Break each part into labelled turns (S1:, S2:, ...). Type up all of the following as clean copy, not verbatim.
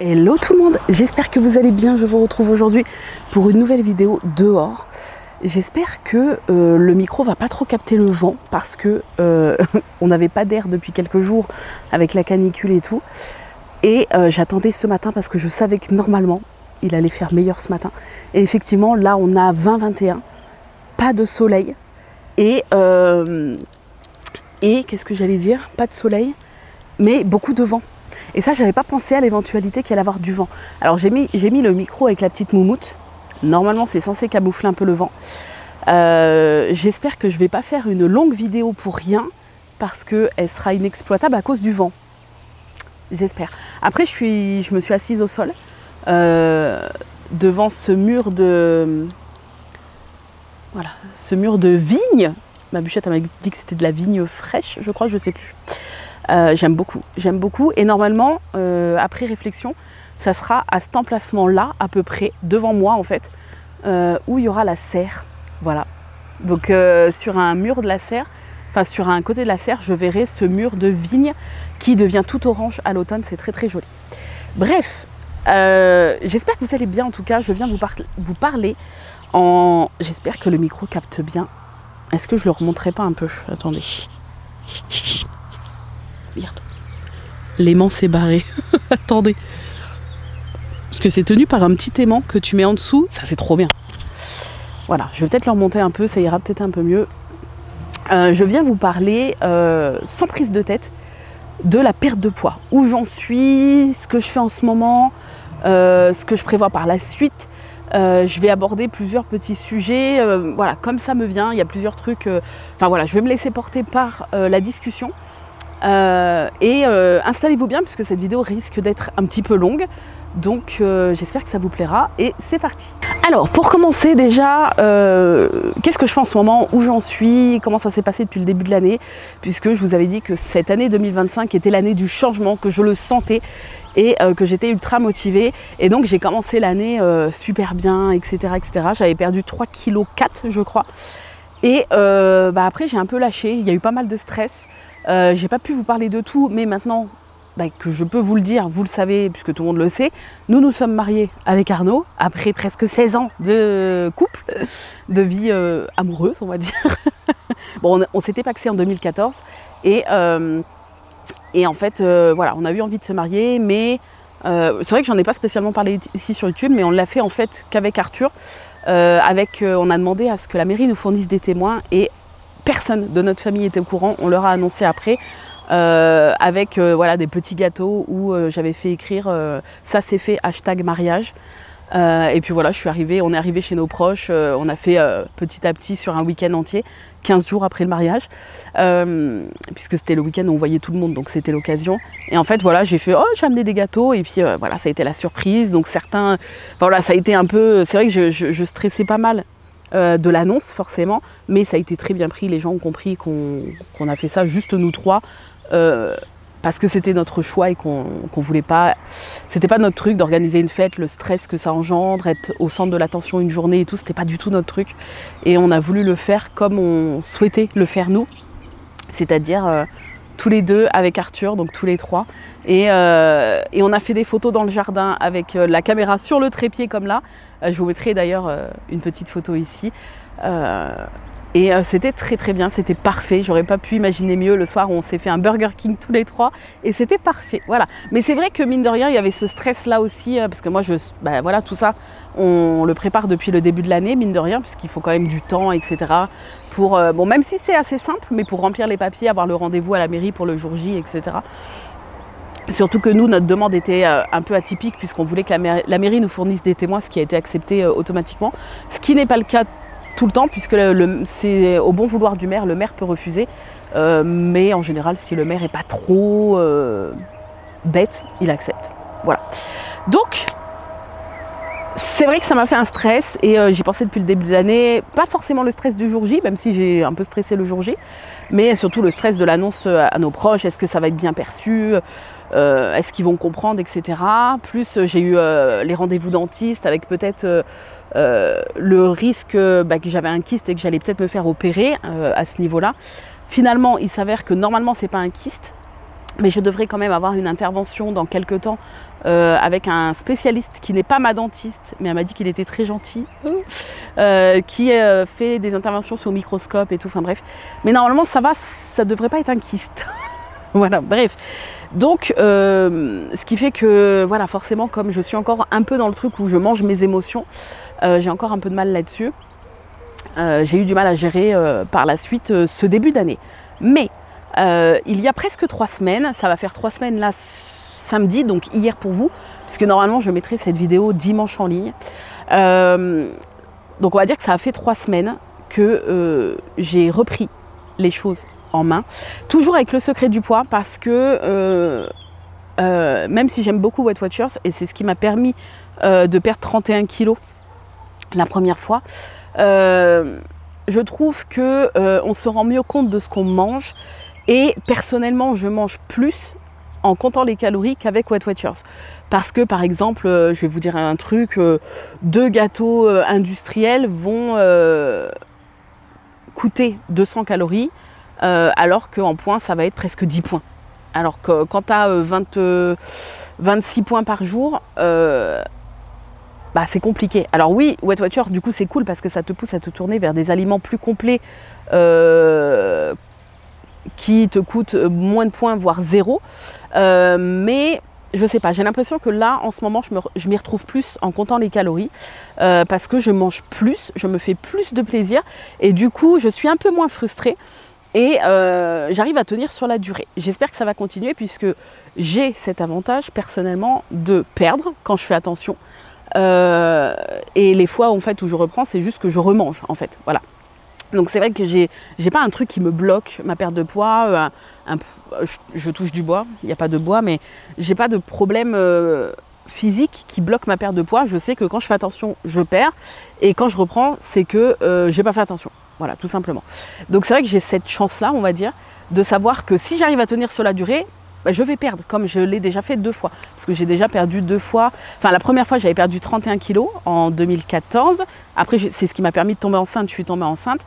S1: Hello tout le monde, j'espère que vous allez bien. Je vous retrouve aujourd'hui pour une nouvelle vidéo dehors. J'espère que le micro va pas trop capter le vent parce que on n'avait pas d'air depuis quelques jours avec la canicule et tout. Et j'attendais ce matin parce que je savais que normalement il allait faire meilleur ce matin. Et effectivement là on a 20-21, pas de soleil et qu'est-ce que j'allais dire, pas de soleil mais beaucoup de vent. Et ça, j'avais pas pensé à l'éventualité qu'il allait avoir du vent. Alors j'ai mis le micro avec la petite moumoute. Normalement, c'est censé camoufler un peu le vent. J'espère que je vais pas faire une longue vidéo pour rien parce qu'elle sera inexploitable à cause du vent. J'espère. Après, je me suis assise au sol devant ce mur de... Voilà, ce mur de vigne. Ma bûchette, elle m'a dit que c'était de la vigne fraîche, je crois, je sais plus. J'aime beaucoup et normalement après réflexion ça sera à cet emplacement là à peu près devant moi en fait où il y aura la serre, voilà, donc sur un mur de la serre, enfin sur un côté de la serre je verrai ce mur de vigne qui devient tout orange à l'automne, c'est très très joli. Bref, j'espère que vous allez bien. En tout cas je viens vous parler en... J'espère que le micro capte bien. Est-ce que je le remonterai pas un peu? Attendez. Merde. L'aimant s'est barré. Attendez. Parce que c'est tenu par un petit aimant que tu mets en dessous. Ça, c'est trop bien. Voilà, je vais peut-être le remonter un peu. Ça ira peut-être un peu mieux. Je viens vous parler, sans prise de tête, de la perte de poids. Où j'en suis, ce que je fais en ce moment, ce que je prévois par la suite. Je vais aborder plusieurs petits sujets. Voilà, comme ça me vient. Il y a plusieurs trucs. Enfin voilà, je vais me laisser porter par la discussion. Installez-vous bien puisque cette vidéo risque d'être un petit peu longue, donc j'espère que ça vous plaira et c'est parti. Alors pour commencer déjà, qu'est-ce que je fais en ce moment, où j'en suis, comment ça s'est passé depuis le début de l'année, puisque je vous avais dit que cette année 2025 était l'année du changement, que je le sentais et que j'étais ultra motivée, et donc j'ai commencé l'année super bien, etc. J'avais perdu 3,4 kg je crois, et après j'ai un peu lâché, il y a eu pas mal de stress. J'ai pas pu vous parler de tout, mais maintenant que je peux vous le dire, vous le savez puisque tout le monde le sait, nous sommes mariés avec Arnaud après presque 16 ans de couple, de vie amoureuse on va dire. Bon, on s'était pacsé en 2014 et en fait voilà, on a eu envie de se marier, mais c'est vrai que j'en ai pas spécialement parlé ici sur YouTube, mais on l'a fait en fait qu'avec Arthur. On a demandé à ce que la mairie nous fournisse des témoins et personne de notre famille était au courant, on leur a annoncé après avec voilà, des petits gâteaux où j'avais fait écrire ça c'est fait #mariage. Et puis voilà, on est arrivé chez nos proches, on a fait petit à petit sur un week-end entier, 15 jours après le mariage, puisque c'était le week-end où on voyait tout le monde, donc c'était l'occasion. Et en fait voilà, j'ai amené des gâteaux et puis voilà, ça a été la surprise. Donc certains, voilà, ça a été un peu, c'est vrai que je stressais pas mal de l'annonce forcément, mais ça a été très bien pris. Les gens ont compris qu'on a fait ça juste nous trois parce que c'était notre choix et qu'on voulait pas, c'était pas notre truc d'organiser une fête, le stress que ça engendre, être au centre de l'attention une journée et tout, c'était pas du tout notre truc, et on a voulu le faire comme on souhaitait le faire nous, c'est-à-dire tous les deux avec Arthur, donc tous les trois, et on a fait des photos dans le jardin avec la caméra sur le trépied comme là. Je vous mettrai d'ailleurs une petite photo ici. C'était très très bien, c'était parfait. J'aurais pas pu imaginer mieux. Le soir, on s'est fait un Burger King tous les trois et c'était parfait. Voilà. Mais c'est vrai que mine de rien, il y avait ce stress là aussi, parce que moi, voilà, tout ça, on le prépare depuis le début de l'année, mine de rien, puisqu'il faut quand même du temps, etc. Pour bon, même si c'est assez simple, mais pour remplir les papiers, avoir le rendez-vous à la mairie pour le jour J, etc. Surtout que nous, notre demande était un peu atypique puisqu'on voulait que la mairie nous fournisse des témoins, ce qui a été accepté automatiquement. Ce qui n'est pas le cas tout le temps puisque c'est au bon vouloir du maire, le maire peut refuser. Mais en général, si le maire n'est pas trop bête, il accepte. Voilà. Donc, c'est vrai que ça m'a fait un stress et j'y pensais depuis le début de l'année. Pas forcément le stress du jour J, même si j'ai un peu stressé le jour J, mais surtout le stress de l'annonce à nos proches. Est-ce que ça va être bien perçu ? Est-ce qu'ils vont comprendre, etc. Plus j'ai eu les rendez-vous dentistes avec peut-être le risque que j'avais un kyste et que j'allais peut-être me faire opérer à ce niveau-là. Finalement, il s'avère que normalement, c'est pas un kyste. Mais je devrais quand même avoir une intervention dans quelques temps avec un spécialiste qui n'est pas ma dentiste, mais elle m'a dit qu'il était très gentil, qui fait des interventions sous microscope et tout, enfin bref. Mais normalement ça va, ça devrait pas être un kyste. Voilà, bref. Donc, ce qui fait que, voilà, forcément, comme je suis encore un peu dans le truc où je mange mes émotions, j'ai encore un peu de mal là-dessus. J'ai eu du mal à gérer par la suite ce début d'année. Mais, il y a presque 3 semaines, ça va faire 3 semaines là, samedi, donc hier pour vous, puisque normalement je mettrai cette vidéo dimanche en ligne. Donc on va dire que ça a fait 3 semaines que j'ai repris les choses en main, toujours avec le secret du poids, parce que même si j'aime beaucoup Weight Watchers, et c'est ce qui m'a permis de perdre 31 kilos la première fois, je trouve que on se rend mieux compte de ce qu'on mange, et personnellement je mange plus en comptant les calories qu'avec Weight Watchers. Parce que par exemple, je vais vous dire un truc, 2 gâteaux industriels vont coûter 200 calories, alors qu'en points, ça va être presque 10 points. Alors que quand tu as 26 points par jour, bah, c'est compliqué. Alors oui, Weight Watchers, du coup, c'est cool parce que ça te pousse à te tourner vers des aliments plus complets qui te coûtent moins de points, voire 0. Mais je sais pas, j'ai l'impression que là, en ce moment, je m'y retrouve plus en comptant les calories parce que je mange plus, je me fais plus de plaisir et du coup, je suis un peu moins frustrée. Et j'arrive à tenir sur la durée. J'espère que ça va continuer puisque j'ai cet avantage personnellement de perdre quand je fais attention. Et les fois en fait, où je reprends, c'est juste que je remange en fait. Voilà. Donc c'est vrai que j'ai pas un truc qui me bloque ma perte de poids. Je touche du bois, il n'y a pas de bois, mais j'ai pas de problème physique qui bloque ma perte de poids. Je sais que quand je fais attention, je perds. Et quand je reprends, c'est que j'ai pas fait attention. Voilà, tout simplement. Donc c'est vrai que j'ai cette chance-là, on va dire, de savoir que si j'arrive à tenir sur la durée, bah, je vais perdre, comme je l'ai déjà fait 2 fois. Parce que j'ai déjà perdu 2 fois. Enfin, la première fois, j'avais perdu 31 kilos en 2014. Après, c'est ce qui m'a permis de tomber enceinte. Je suis tombée enceinte.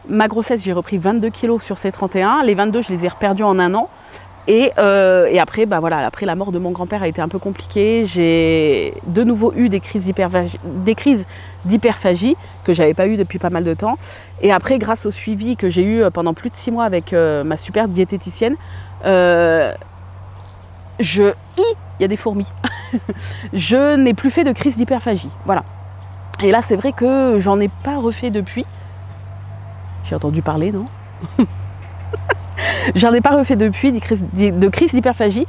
S1: Ma grossesse, j'ai repris 22 kilos sur ces 31. Les 22, je les ai reperdus en 1 an. Et après, bah voilà, après la mort de mon grand-père a été un peu compliqué. J'ai de nouveau eu des crises d'hyperphagie que j'avais pas eu depuis pas mal de temps. Et après, grâce au suivi que j'ai eu pendant plus de 6 mois avec ma super diététicienne, il y a des fourmis. Je n'ai plus fait de crise d'hyperphagie. Voilà. Et là, c'est vrai que j'en ai pas refait depuis. J'ai entendu parler, non? J'en ai pas refait depuis de crise d'hyperphagie.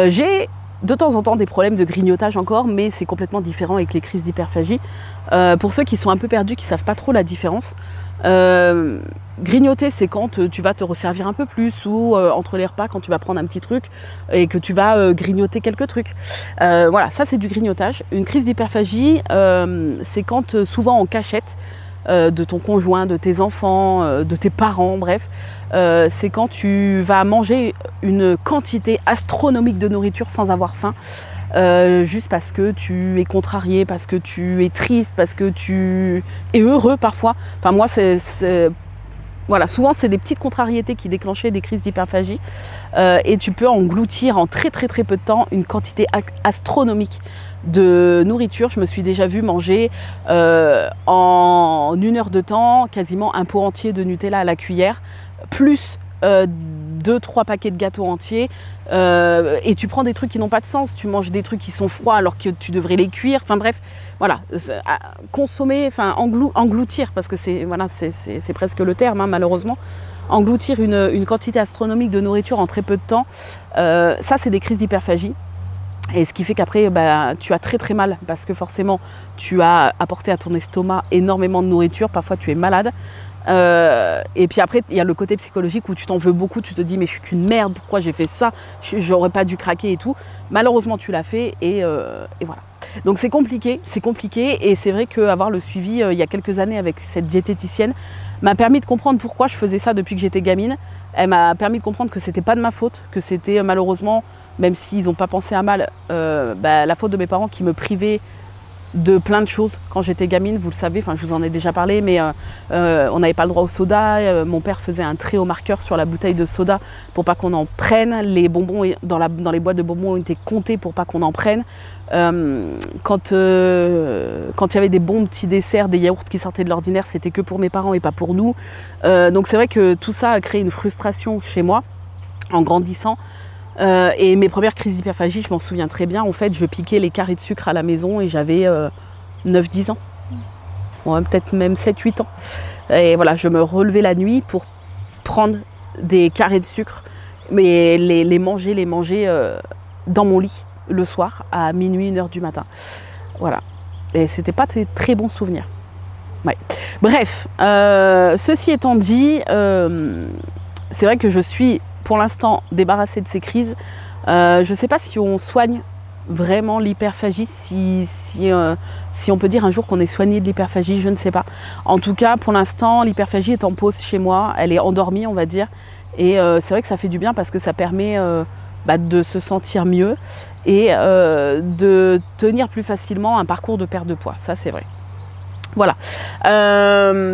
S1: J'ai de temps en temps des problèmes de grignotage encore, mais c'est complètement différent avec les crises d'hyperphagie. Pour ceux qui sont un peu perdus, qui ne savent pas trop la différence, grignoter, c'est quand tu vas te resservir un peu plus ou entre les repas, quand tu vas prendre un petit truc et que tu vas grignoter quelques trucs. Voilà, ça c'est du grignotage. Une crise d'hyperphagie, c'est quand souvent en cachette, de ton conjoint, de tes enfants, de tes parents, bref, c'est quand tu vas manger une quantité astronomique de nourriture sans avoir faim, juste parce que tu es contrarié, parce que tu es triste, parce que tu es heureux parfois. Enfin moi, voilà, souvent c'est des petites contrariétés qui déclenchaient des crises d'hyperphagie et tu peux engloutir en très très très peu de temps une quantité astronomique de nourriture. Je me suis déjà vue manger en 1 heure de temps quasiment un pot entier de Nutella à la cuillère, plus 2-3 paquets de gâteaux entiers, et tu prends des trucs qui n'ont pas de sens, tu manges des trucs qui sont froids alors que tu devrais les cuire, enfin bref, voilà, consommer, enfin engloutir, parce que c'est voilà, c'est presque le terme, hein, malheureusement, engloutir une quantité astronomique de nourriture en très peu de temps, ça c'est des crises d'hyperphagie. Et ce qui fait qu'après, bah, tu as très très mal parce que forcément, tu as apporté à ton estomac énormément de nourriture, parfois tu es malade. Et puis après, il y a le côté psychologique où tu t'en veux beaucoup, tu te dis mais je suis qu'une merde, pourquoi j'ai fait ça, j'aurais pas dû craquer et tout. Malheureusement, tu l'as fait et voilà. Donc c'est compliqué et c'est vrai qu'avoir le suivi il y a quelques années avec cette diététicienne m'a permis de comprendre pourquoi je faisais ça depuis que j'étais gamine. Elle m'a permis de comprendre que c'était pas de ma faute, que c'était malheureusement, même s'ils n'ont pas pensé à mal, la faute de mes parents qui me privaient de plein de choses. Quand j'étais gamine, vous le savez, enfin je vous en ai déjà parlé, mais on n'avait pas le droit au soda. Mon père faisait un trait au marqueur sur la bouteille de soda pour pas qu'on en prenne. Les bonbons dans les boîtes de bonbons ont été comptés pour pas qu'on en prenne. Quand il y avait des bons petits desserts, des yaourts qui sortaient de l'ordinaire, c'était que pour mes parents et pas pour nous. Donc c'est vrai que tout ça a créé une frustration chez moi en grandissant. Et mes premières crises d'hyperphagie, je m'en souviens très bien. En fait, je piquais les carrés de sucre à la maison et j'avais 9-10 ans. Ouais, peut-être même 7-8 ans. Et voilà, je me relevais la nuit pour prendre des carrés de sucre, mais les manger dans mon lit le soir à minuit, 1h du matin. Voilà. Et c'était pas très bon souvenir. Ouais. Bref, ceci étant dit, c'est vrai que je suis pour l'instant débarrassée de ces crises. Je ne sais pas si on soigne vraiment l'hyperphagie, si on peut dire un jour qu'on est soigné de l'hyperphagie, je ne sais pas. En tout cas, pour l'instant, l'hyperphagie est en pause chez moi, elle est endormie, on va dire. Et c'est vrai que ça fait du bien parce que ça permet de se sentir mieux et de tenir plus facilement un parcours de perte de poids, ça c'est vrai. Voilà,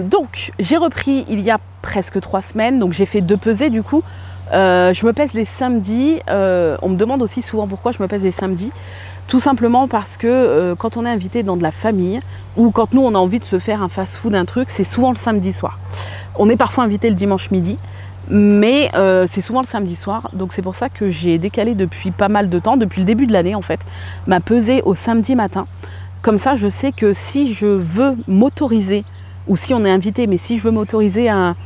S1: donc j'ai repris il y a presque 3 semaines, donc j'ai fait 2 pesées du coup. Je me pèse les samedis, on me demande aussi souvent pourquoi je me pèse les samedis. Tout simplement parce que quand on est invité dans de la famille ou quand nous on a envie de se faire un fast-food, un truc, c'est souvent le samedi soir. On est parfois invité le dimanche midi, mais c'est souvent le samedi soir. Donc c'est pour ça que j'ai décalé depuis pas mal de temps, depuis le début de l'année en fait, ma pesée au samedi matin. Comme ça je sais que si je veux m'autoriser, ou si on est invité, mais si je veux m'autoriser un...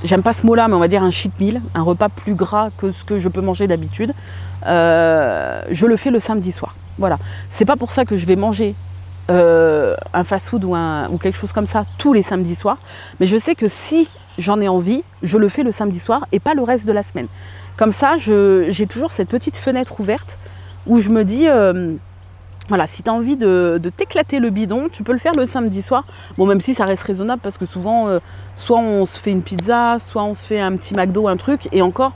S1: J'aime pas ce mot-là, mais on va dire un cheat meal, un repas plus gras que ce que je peux manger d'habitude. Je le fais le samedi soir. Voilà. C'est pas pour ça que je vais manger un fast-food ou quelque chose comme ça tous les samedis soirs. Mais je sais que si j'en ai envie, je le fais le samedi soir et pas le reste de la semaine. Comme ça, j'ai toujours cette petite fenêtre ouverte où je me dis... voilà, si tu as envie de t'éclater le bidon, tu peux le faire le samedi soir. Bon, même si ça reste raisonnable parce que souvent, soit on se fait une pizza, soit on se fait un petit McDo, un truc. Et encore,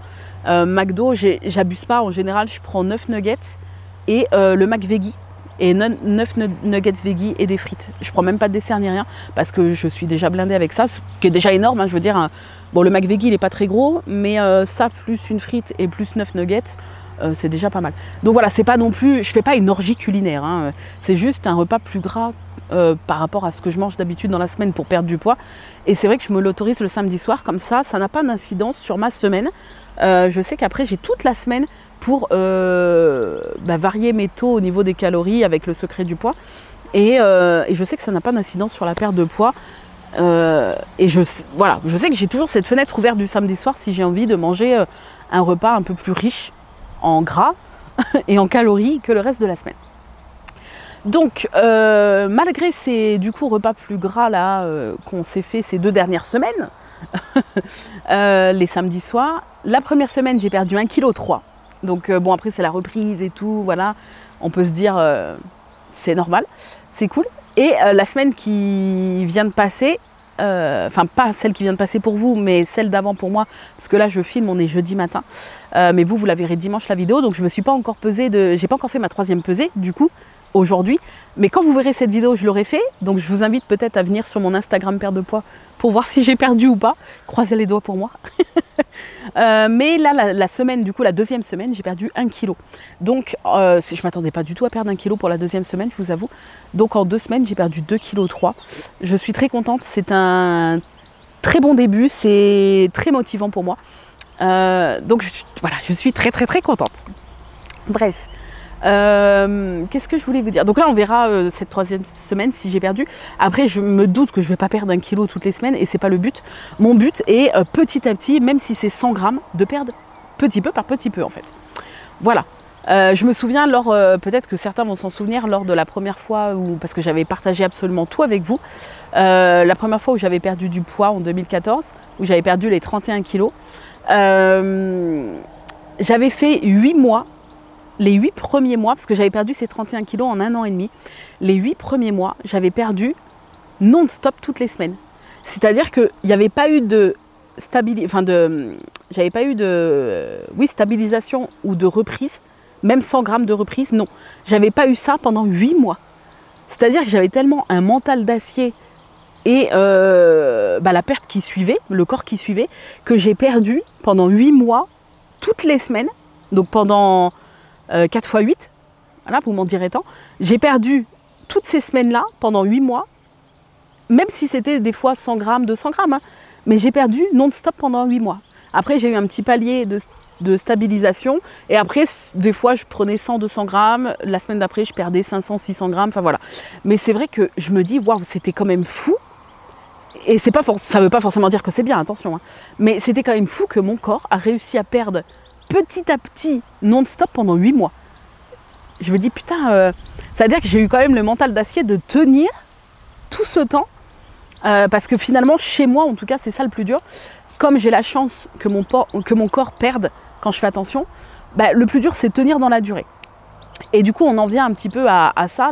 S1: McDo, j'abuse pas. En général, je prends 9 nuggets et le McVeggie. Et 9 nuggets veggie et des frites. Je prends même pas de dessert ni rien parce que je suis déjà blindée avec ça, ce qui est déjà énorme. Hein, je veux dire, bon, le McVeggie, il n'est pas très gros, mais ça, plus une frite et plus 9 nuggets, c'est déjà pas mal. Donc voilà, c'est pas non plus, je fais pas une orgie culinaire, hein, c'est juste un repas plus gras par rapport à ce que je mange d'habitude dans la semaine pour perdre du poids. Et c'est vrai que je me l'autorise le samedi soir, comme ça n'a pas d'incidence sur ma semaine. Je sais qu'après j'ai toute la semaine pour varier mes taux au niveau des calories avec le secret du poids. Et je sais que ça n'a pas d'incidence sur la perte de poids. Et voilà, je sais que j'ai toujours cette fenêtre ouverte du samedi soir si j'ai envie de manger un repas un peu plus riche en gras et en calories que le reste de la semaine. Donc malgré ces repas plus gras là qu'on s'est fait ces 2 dernières semaines, les samedis soirs, la première semaine j'ai perdu 1,3 kg. Donc bon, après c'est la reprise et tout, voilà, on peut se dire c'est normal, c'est cool. Et la semaine qui vient de passer, enfin pas celle qui vient de passer pour vous, mais celle d'avant pour moi, parce que là je filme, on est jeudi matin, mais vous la verrez dimanche la vidéo, donc je me suis pas encore pesée, j'ai pas encore fait ma 3e pesée du coup aujourd'hui, mais quand vous verrez cette vidéo je l'aurai fait, donc je vous invite peut-être à venir sur mon Instagram perte de poids pour voir si j'ai perdu ou pas, croisez les doigts pour moi. Mais là la semaine, du coup la 2e semaine, j'ai perdu 1 kg, donc je m'attendais pas du tout à perdre 1 kg pour la 2e semaine, je vous avoue. Donc en 2 semaines j'ai perdu 2,3 kg. Je suis très contente, c'est un très bon début, c'est très motivant pour moi, donc voilà, je suis très contente. Bref, qu'est-ce que je voulais vous dire? Donc là on verra cette 3e semaine si j'ai perdu. Après je me doute que je vais pas perdre 1 kg toutes les semaines et c'est pas le but. Mon but est petit à petit, même si c'est 100 grammes, de perdre petit peu par petit peu en fait. Voilà. Je me souviens peut-être que certains vont s'en souvenir lors de la première fois parce que j'avais partagé absolument tout avec vous. La première fois où j'avais perdu du poids en 2014, où j'avais perdu les 31 kilos. J'avais fait 8 mois. Les 8 premiers mois, parce que j'avais perdu ces 31 kilos en 1 an et demi, les 8 premiers mois, j'avais perdu non-stop toutes les semaines. C'est-à-dire qu'il n'y avait pas eu de stabilisation ou de reprise, même 100 grammes de reprise, non. J'avais pas eu ça pendant 8 mois. C'est-à-dire que j'avais tellement un mental d'acier et la perte qui suivait, le corps qui suivait, que j'ai perdu pendant 8 mois, toutes les semaines, donc pendant 4 x 8, voilà, vous m'en direz tant, j'ai perdu toutes ces semaines-là, pendant 8 mois, même si c'était des fois 100 grammes, 200 grammes, hein, mais j'ai perdu non-stop pendant 8 mois. Après, j'ai eu un petit palier de stabilisation, et après, des fois, je prenais 100, 200 grammes, la semaine d'après, je perdais 500, 600 grammes, enfin voilà. Mais c'est vrai que je me dis, waouh, c'était quand même fou. Et ça ne veut pas forcément dire que c'est bien, attention, hein. Mais c'était quand même fou que mon corps a réussi à perdre petit à petit, non-stop, pendant 8 mois. Je me dis, putain, ça veut dire que j'ai eu quand même le mental d'acier de tenir tout ce temps. Parce que finalement, chez moi, en tout cas, c'est ça le plus dur. Comme j'ai la chance que mon corps perde quand je fais attention, le plus dur, c'est tenir dans la durée. Et du coup, on en vient un petit peu à ça.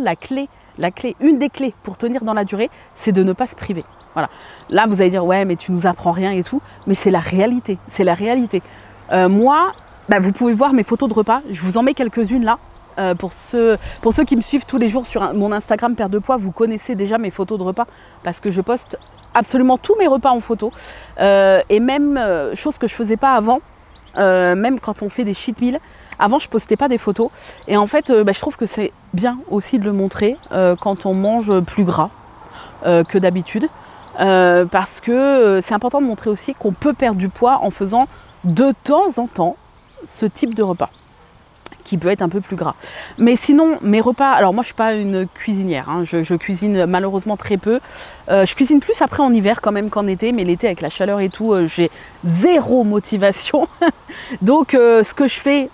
S1: Une des clés pour tenir dans la durée, c'est de ne pas se priver. Voilà. Là, vous allez dire, ouais, mais tu nous apprends rien et tout. Mais c'est la réalité. C'est la réalité. Moi, vous pouvez voir mes photos de repas. Je vous en mets quelques-unes là. Pour ceux qui me suivent tous les jours sur mon Instagram Perte de Poids, vous connaissez déjà mes photos de repas parce que je poste absolument tous mes repas en photo. Et même, chose que je ne faisais pas avant, même quand on fait des cheat meals, avant je ne postais pas des photos. Et en fait, je trouve que c'est bien aussi de le montrer quand on mange plus gras que d'habitude. Parce que c'est important de montrer aussi qu'on peut perdre du poids en faisant de temps en temps ce type de repas, qui peut être un peu plus gras. Mais sinon, mes repas, alors moi je suis pas une cuisinière, hein, je cuisine malheureusement très peu. Je cuisine plus après en hiver quand même qu'en été, mais l'été avec la chaleur et tout, j'ai zéro motivation. Donc ce que je fais,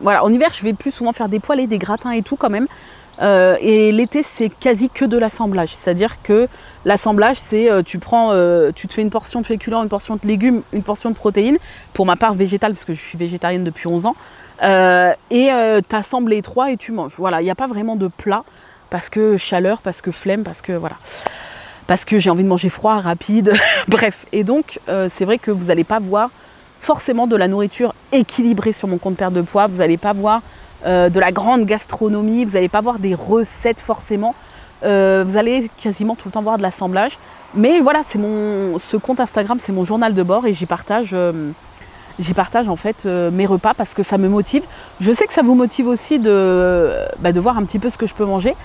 S1: voilà, en hiver je vais plus souvent faire des poêlés, des gratins et tout quand même. Et l'été c'est quasi que de l'assemblage, c'est-à-dire que l'assemblage c'est tu te fais une portion de féculents, une portion de légumes, une portion de protéines, pour ma part végétale parce que je suis végétarienne depuis 11 ans. Tu assembles les trois et tu manges. Voilà, il n'y a pas vraiment de plat parce que chaleur, parce que flemme, parce que voilà, parce que j'ai envie de manger froid, rapide, bref. Et donc, c'est vrai que vous n'allez pas voir forcément de la nourriture équilibrée sur mon compte perte de poids. Vous n'allez pas voir de la grande gastronomie. Vous n'allez pas voir des recettes forcément. Vous allez quasiment tout le temps voir de l'assemblage. Mais voilà, ce compte Instagram, c'est mon journal de bord et j'y partage en fait mes repas parce que ça me motive. Je sais que ça vous motive aussi de voir un petit peu ce que je peux manger.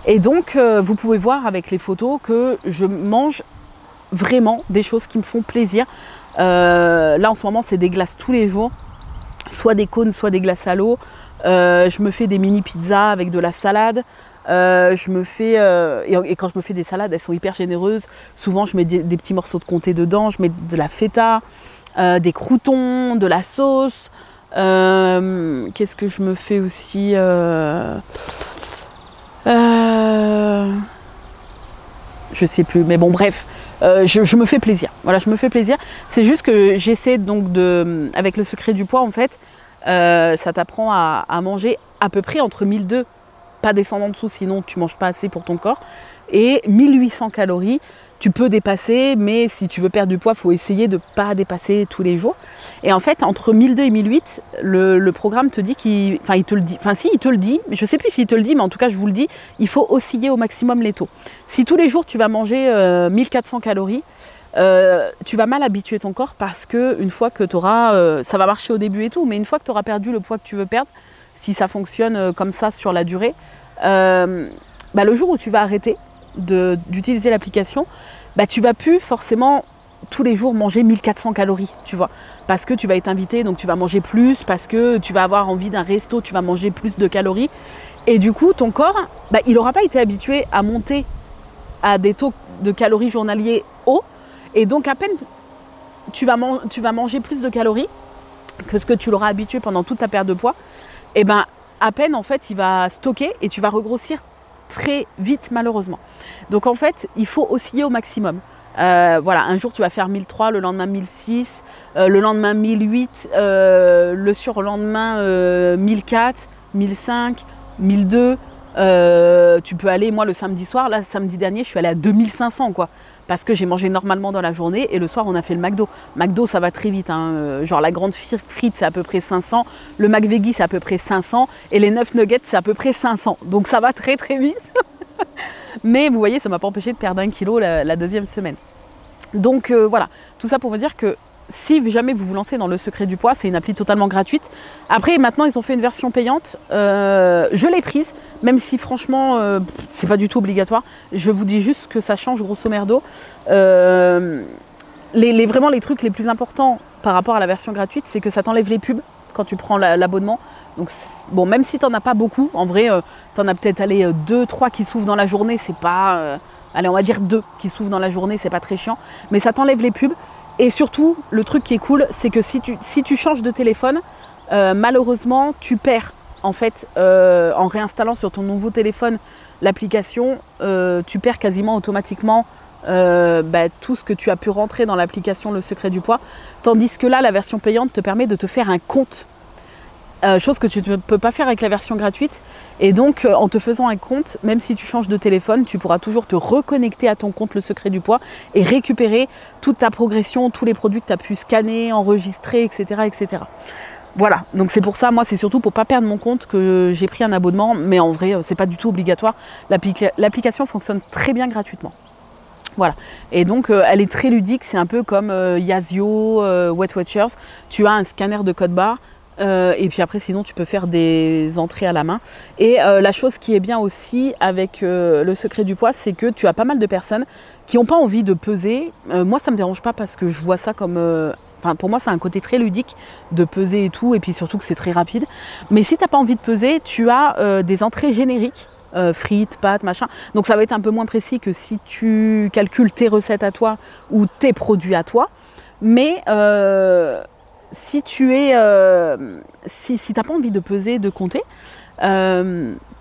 S1: Et donc, vous pouvez voir avec les photos que je mange vraiment des choses qui me font plaisir. Là, en ce moment, c'est des glaces tous les jours. Soit des cônes, soit des glaces à l'eau. Je me fais des mini pizzas avec de la salade. Je me fais, et quand je me fais des salades, elles sont hyper généreuses. Souvent, je mets des petits morceaux de comté dedans. Je mets de la feta. Des croûtons, de la sauce. Qu'est-ce que je me fais aussi je sais plus, mais bon bref, je me fais plaisir. Voilà, je me fais plaisir. C'est juste que j'essaie donc avec le secret du poids en fait, ça t'apprend à manger à peu près entre 1200, pas descendre en dessous sinon tu manges pas assez pour ton corps, et 1800 calories. Tu peux dépasser, mais si tu veux perdre du poids, il faut essayer de ne pas dépasser tous les jours. Et en fait, entre 1200 et 1800, le programme te dit il te le dit, je ne sais plus s'il te le dit, mais en tout cas, je vous le dis, il faut osciller au maximum les taux. Si tous les jours, tu vas manger 1400 calories, tu vas mal habituer ton corps parce qu'une fois que tu auras, ça va marcher au début et tout, mais une fois que tu auras perdu le poids que tu veux perdre, si ça fonctionne comme ça sur la durée, le jour où tu vas arrêter d'utiliser l'application, tu vas plus forcément tous les jours manger 1400 calories, tu vois, parce que tu vas être invité, donc tu vas manger plus, parce que tu vas avoir envie d'un resto, tu vas manger plus de calories, et du coup ton corps, il n'aura pas été habitué à monter à des taux de calories journaliers hauts, et donc à peine tu vas manger plus de calories que ce que tu l'auras habitué pendant toute ta perte de poids, et à peine en fait il va stocker et tu vas regrossir très vite malheureusement. Donc en fait il faut osciller au maximum. Voilà, un jour tu vas faire 1003, le lendemain 1006, le lendemain 1008, le surlendemain 1004, 1005, 1002. Tu peux aller, moi le samedi soir, là samedi dernier je suis allée à 2500 quoi, parce que j'ai mangé normalement dans la journée et le soir on a fait le McDo. McDo ça va très vite, hein. Genre la grande frite c'est à peu près 500, le McVeggie c'est à peu près 500 et les 9 nuggets c'est à peu près 500. Donc ça va très très vite. Mais vous voyez, ça ne m'a pas empêché de perdre 1 kilo la deuxième semaine. Donc voilà, tout ça pour vous dire que si jamais vous vous lancez dans le secret du poids, c'est une appli totalement gratuite. Après, maintenant, ils ont fait une version payante. Je l'ai prise, même si franchement, c'est pas du tout obligatoire. Je vous dis juste que ça change grosso merdo. Vraiment, les trucs les plus importants par rapport à la version gratuite, c'est que ça t'enlève les pubs quand tu prends l'abonnement. Donc, bon, même si tu n'en as pas beaucoup, en vrai, tu en as peut-être 2, 3 qui s'ouvrent dans la journée. C'est pas... allez, on va dire 2 qui s'ouvrent dans la journée, c'est pas très chiant. Mais ça t'enlève les pubs. Et surtout, le truc qui est cool, c'est que si tu changes de téléphone, malheureusement, tu perds. En fait, en réinstallant sur ton nouveau téléphone l'application, tu perds quasiment automatiquement tout ce que tu as pu rentrer dans l'application Le Secret du Poids. Tandis que là, la version payante te permet de te faire un compte. Chose que tu ne peux pas faire avec la version gratuite. Et donc, en te faisant un compte, même si tu changes de téléphone, tu pourras toujours te reconnecter à ton compte Le Secret du Poids et récupérer toute ta progression, tous les produits que tu as pu scanner, enregistrer, etc. etc. Voilà, donc c'est pour ça, moi c'est surtout pour ne pas perdre mon compte que j'ai pris un abonnement, mais en vrai, c'est pas du tout obligatoire. L'application fonctionne très bien gratuitement. Voilà, et donc elle est très ludique, c'est un peu comme Yazio, Weight Watchers. Tu as un scanner de code barre. Et puis après, sinon, tu peux faire des entrées à la main. Et la chose qui est bien aussi avec Le Secret du Poids, c'est que tu as pas mal de personnes qui n'ont pas envie de peser. Moi, ça ne me dérange pas parce que je vois ça comme... Enfin, pour moi, c'est un côté très ludique de peser et tout. Et puis surtout que c'est très rapide. Mais si tu n'as pas envie de peser, tu as des entrées génériques. Frites, pâtes, machin. Donc ça va être un peu moins précis que si tu calcules tes recettes à toi ou tes produits à toi. Mais... si tu es, si t'as pas envie de peser, de compter,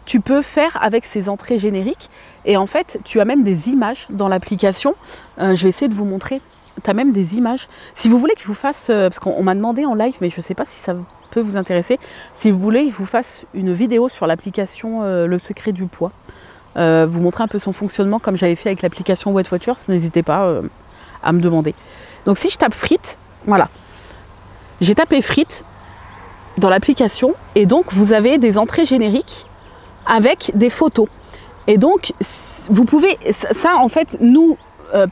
S1: tu peux faire avec ces entrées génériques. Et en fait, tu as même des images dans l'application. Je vais essayer de vous montrer. Tu as même des images. Si vous voulez que je vous fasse, parce qu'on m'a demandé en live, mais je ne sais pas si ça peut vous intéresser, si vous voulez que je vous fasse une vidéo sur l'application Le Secret du Poids, vous montrer un peu son fonctionnement comme j'avais fait avec l'application Weight Watchers, n'hésitez pas à me demander. Donc si je tape frites, voilà. J'ai tapé frites dans l'application et donc vous avez des entrées génériques avec des photos. Et donc vous pouvez, ça en fait, nous,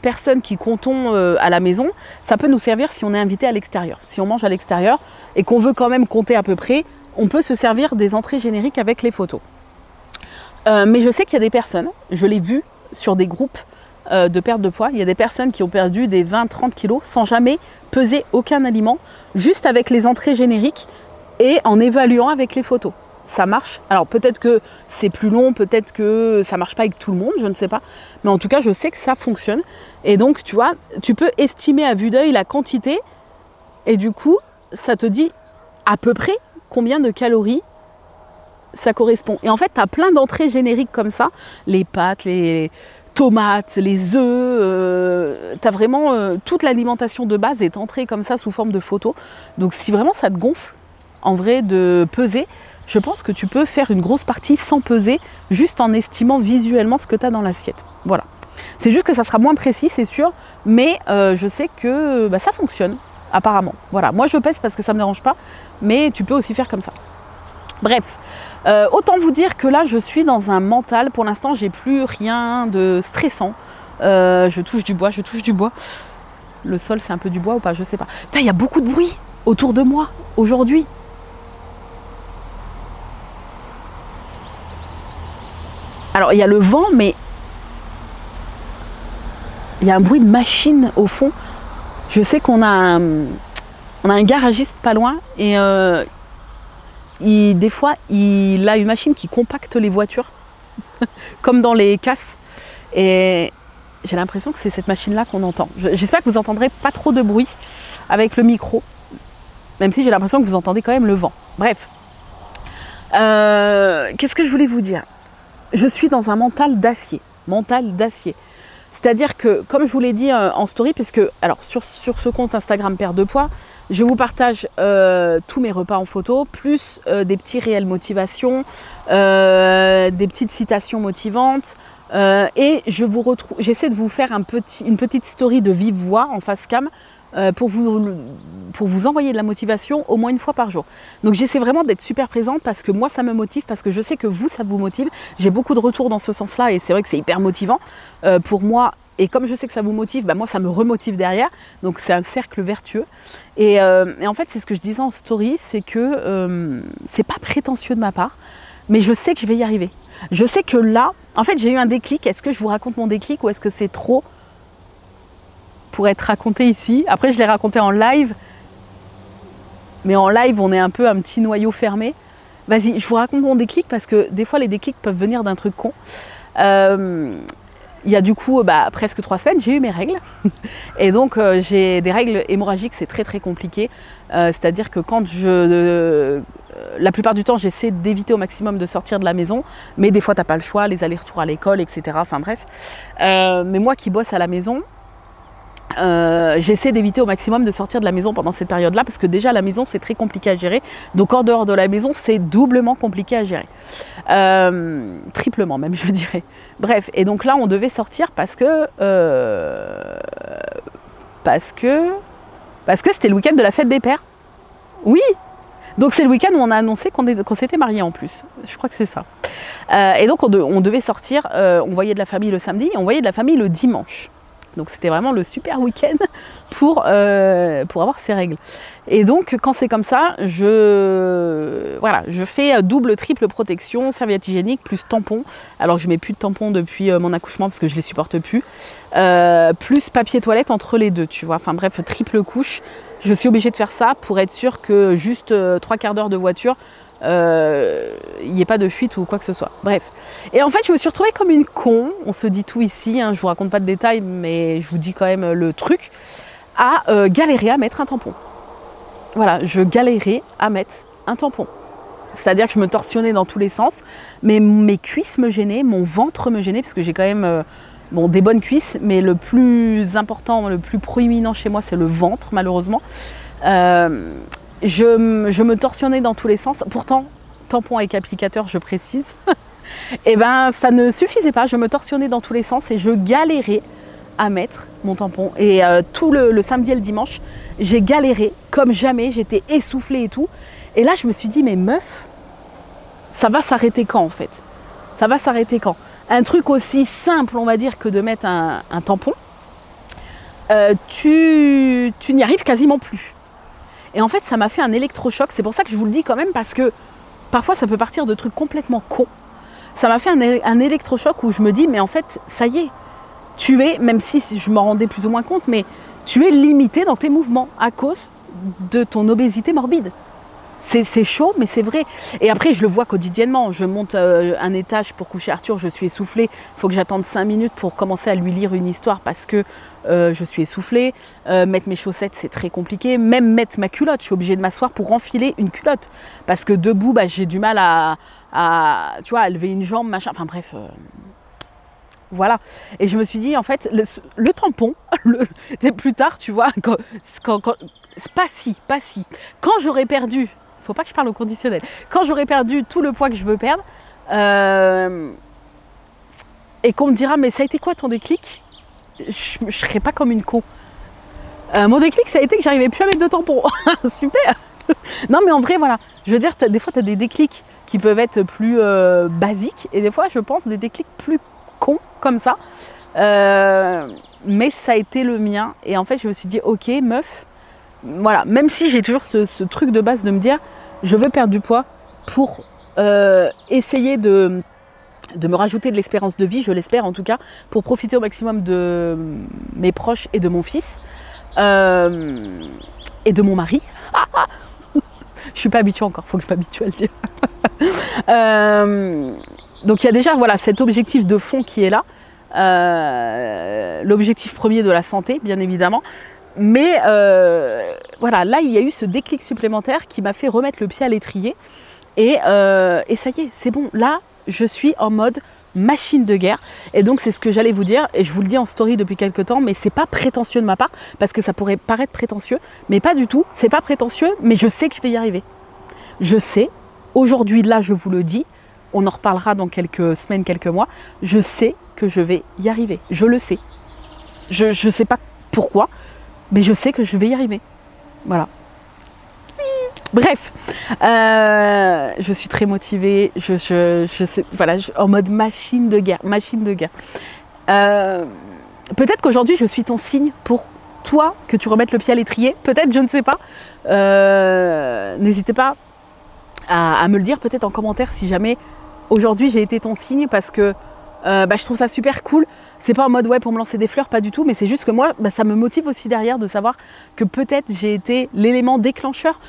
S1: personnes qui comptons à la maison, ça peut nous servir si on est invité à l'extérieur. Si on mange à l'extérieur et qu'on veut quand même compter à peu près, on peut se servir des entrées génériques avec les photos. Mais je sais qu'il y a des personnes, je l'ai vu sur des groupes de perte de poids, il y a des personnes qui ont perdu des 20-30 kilos sans jamais peser aucun aliment, juste avec les entrées génériques et en évaluant avec les photos. Ça marche. Alors peut-être que c'est plus long, peut-être que ça marche pas avec tout le monde, je ne sais pas. Mais en tout cas, je sais que ça fonctionne. Et donc, tu vois, tu peux estimer à vue d'œil la quantité et du coup, ça te dit à peu près combien de calories ça correspond. Et en fait, tu as plein d'entrées génériques comme ça, les pâtes, les tomates, les œufs, tu as vraiment toute l'alimentation de base est entrée comme ça sous forme de photos. Donc si vraiment ça te gonfle, en vrai, de peser, je pense que tu peux faire une grosse partie sans peser, juste en estimant visuellement ce que tu as dans l'assiette. Voilà. C'est juste que ça sera moins précis, c'est sûr, mais je sais que ça fonctionne, apparemment. Voilà. Moi, je pèse parce que ça ne me dérange pas, mais tu peux aussi faire comme ça. Bref. Autant vous dire que là je suis dans un mental, pour l'instant j'ai plus rien de stressant, je touche du bois, le sol c'est un peu du bois ou pas, je sais pas. Putain, il y a beaucoup de bruit autour de moi aujourd'hui. Alors il y a le vent, mais il y a un bruit de machine au fond. Je sais qu'on a un garagiste pas loin et des fois, il a une machine qui compacte les voitures, comme dans les casses. Et j'ai l'impression que c'est cette machine-là qu'on entend. J'espère que vous entendrez pas trop de bruit avec le micro, même si j'ai l'impression que vous entendez quand même le vent. Bref. Qu'est-ce que je voulais vous dire? Je suis dans un mental d'acier. C'est-à-dire que, comme je vous l'ai dit en story, parce que, alors, sur ce compte Instagram Perte de Poids, je vous partage tous mes repas en photo, plus des petits réels motivations, des petites citations motivantes. Et j'essaie de vous faire une petite story de vive voix en face cam pour vous envoyer de la motivation au moins une fois par jour. Donc j'essaie vraiment d'être super présente parce que moi ça me motive, parce que je sais que vous ça vous motive. J'ai beaucoup de retours dans ce sens-là et c'est vrai que c'est hyper motivant pour moi. Et comme je sais que ça vous motive, bah moi ça me remotive derrière. Donc c'est un cercle vertueux. Et en fait c'est ce que je disais en story, c'est que c'est pas prétentieux de ma part, mais je sais que je vais y arriver. Je sais que là, en fait j'ai eu un déclic. Est-ce que je vous raconte mon déclic ou est-ce que c'est trop pour être raconté ici? Après je l'ai raconté en live. Mais en live on est un peu un petit noyau fermé. Vas-y, je vous raconte mon déclic parce que des fois les déclics peuvent venir d'un truc con. Il y a du coup presque 3 semaines, j'ai eu mes règles. Et donc j'ai des règles hémorragiques, c'est très très compliqué. C'est-à-dire que quand la plupart du temps, j'essaie d'éviter au maximum de sortir de la maison. Mais des fois, tu n'as pas le choix, les allers-retours à l'école, etc. Enfin bref. Mais moi qui bosse à la maison, j'essaie d'éviter au maximum de sortir de la maison pendant cette période-là parce que déjà à la maison c'est très compliqué à gérer, donc en dehors de la maison c'est doublement compliqué à gérer, triplement même je dirais. Bref, et donc là on devait sortir parce que c'était le week-end de la fête des pères. Oui, donc c'est le week-end où on a annoncé qu'on s'était mariés en plus, je crois que c'est ça. Et donc on devait sortir, on voyait de la famille le samedi et on voyait de la famille le dimanche. Donc c'était vraiment le super week-end pour avoir ces règles. Et donc quand c'est comme ça, je fais double, triple protection, serviette hygiénique plus tampon. Alors que je mets plus de tampons depuis mon accouchement parce que je les supporte plus. Plus papier toilette entre les deux, tu vois. Enfin bref, triple couche. Je suis obligée de faire ça pour être sûre que juste 3/4 d'heure de voiture, il n'y ait pas de fuite ou quoi que ce soit. Bref. Et en fait, je me suis retrouvée comme une con. On se dit tout ici, hein, je vous raconte pas de détails, mais je vous dis quand même le truc, à galérer à mettre un tampon. Voilà, je galérais à mettre un tampon. C'est-à-dire que je me torsionnais dans tous les sens, mais mes cuisses me gênaient, mon ventre me gênait, parce que j'ai quand même des bonnes cuisses, mais le plus important, le plus proéminent chez moi, c'est le ventre, malheureusement. Je me torsionnais dans tous les sens. Pourtant, tampon avec applicateur, je précise. Et ben, ça ne suffisait pas. Je me torsionnais dans tous les sens et je galérais à mettre mon tampon. Et tout le samedi et le dimanche, j'ai galéré comme jamais. J'étais essoufflée et tout. Et là, je me suis dit, mais meuf, ça va s'arrêter quand en fait? Ça va s'arrêter quand? Un truc aussi simple, on va dire, que de mettre un tampon, tu n'y arrives quasiment plus. Et en fait, ça m'a fait un électrochoc. C'est pour ça que je vous le dis quand même, parce que parfois, ça peut partir de trucs complètement cons. Ça m'a fait un électrochoc où je me dis, mais en fait, ça y est, tu es, même si je m'en rendais plus ou moins compte, mais tu es limité dans tes mouvements à cause de ton obésité morbide. C'est chaud, mais c'est vrai. Et après, je le vois quotidiennement. Je monte un étage pour coucher Arthur, je suis essoufflée. Il faut que j'attende 5 minutes pour commencer à lui lire une histoire parce que je suis essoufflée. Mettre mes chaussettes, c'est très compliqué. Même mettre ma culotte, je suis obligée de m'asseoir pour enfiler une culotte. Parce que debout, j'ai du mal à lever une jambe, machin. Enfin bref, voilà. Et je me suis dit, en fait, le tampon, plus tard, tu vois, pas si. Quand j'aurais perdu... Faut pas que je parle au conditionnel. Quand j'aurai perdu tout le poids que je veux perdre, et qu'on me dira, mais ça a été quoi ton déclic? Je serai pas comme une con. Mon déclic, ça a été que j'arrivais plus à mettre de tampons. Super. Non, mais en vrai, voilà. Je veux dire, des fois, tu as des déclics qui peuvent être plus basiques, et des fois, je pense, des déclics plus cons, comme ça. Mais ça a été le mien. Et en fait, je me suis dit, ok, meuf, voilà, même si j'ai toujours ce truc de base de me dire je veux perdre du poids pour essayer de me rajouter de l'espérance de vie, je l'espère en tout cas, pour profiter au maximum de mes proches et de mon fils et de mon mari. Je suis pas habituée encore, il faut que je m'habitue à le dire. Donc il y a déjà voilà, cet objectif de fond qui est là, l'objectif premier de la santé bien évidemment. Mais voilà, là il y a eu ce déclic supplémentaire qui m'a fait remettre le pied à l'étrier et ça y est, c'est bon, là je suis en mode machine de guerre. Et donc c'est ce que j'allais vous dire, et je vous le dis en story depuis quelques temps, mais c'est pas prétentieux de ma part, parce que ça pourrait paraître prétentieux, mais pas du tout, c'est pas prétentieux, mais je sais que je vais y arriver. Je sais, aujourd'hui là je vous le dis, on en reparlera dans quelques semaines, quelques mois, je sais que je vais y arriver, je le sais. Je sais pas pourquoi. mais je sais que je vais y arriver. Voilà. Bref, je suis très motivée, je sais, voilà, en mode machine de guerre, peut-être qu'aujourd'hui je suis ton signe pour toi, que tu remettes le pied à l'étrier, peut-être, je ne sais pas. N'hésitez pas à me le dire peut-être en commentaire si jamais aujourd'hui j'ai été ton signe, parce que je trouve ça super cool. C'est pas en mode ouais pour me lancer des fleurs, pas du tout, mais c'est juste que moi, ça me motive aussi derrière de savoir que peut-être j'ai été l'élément déclencheur.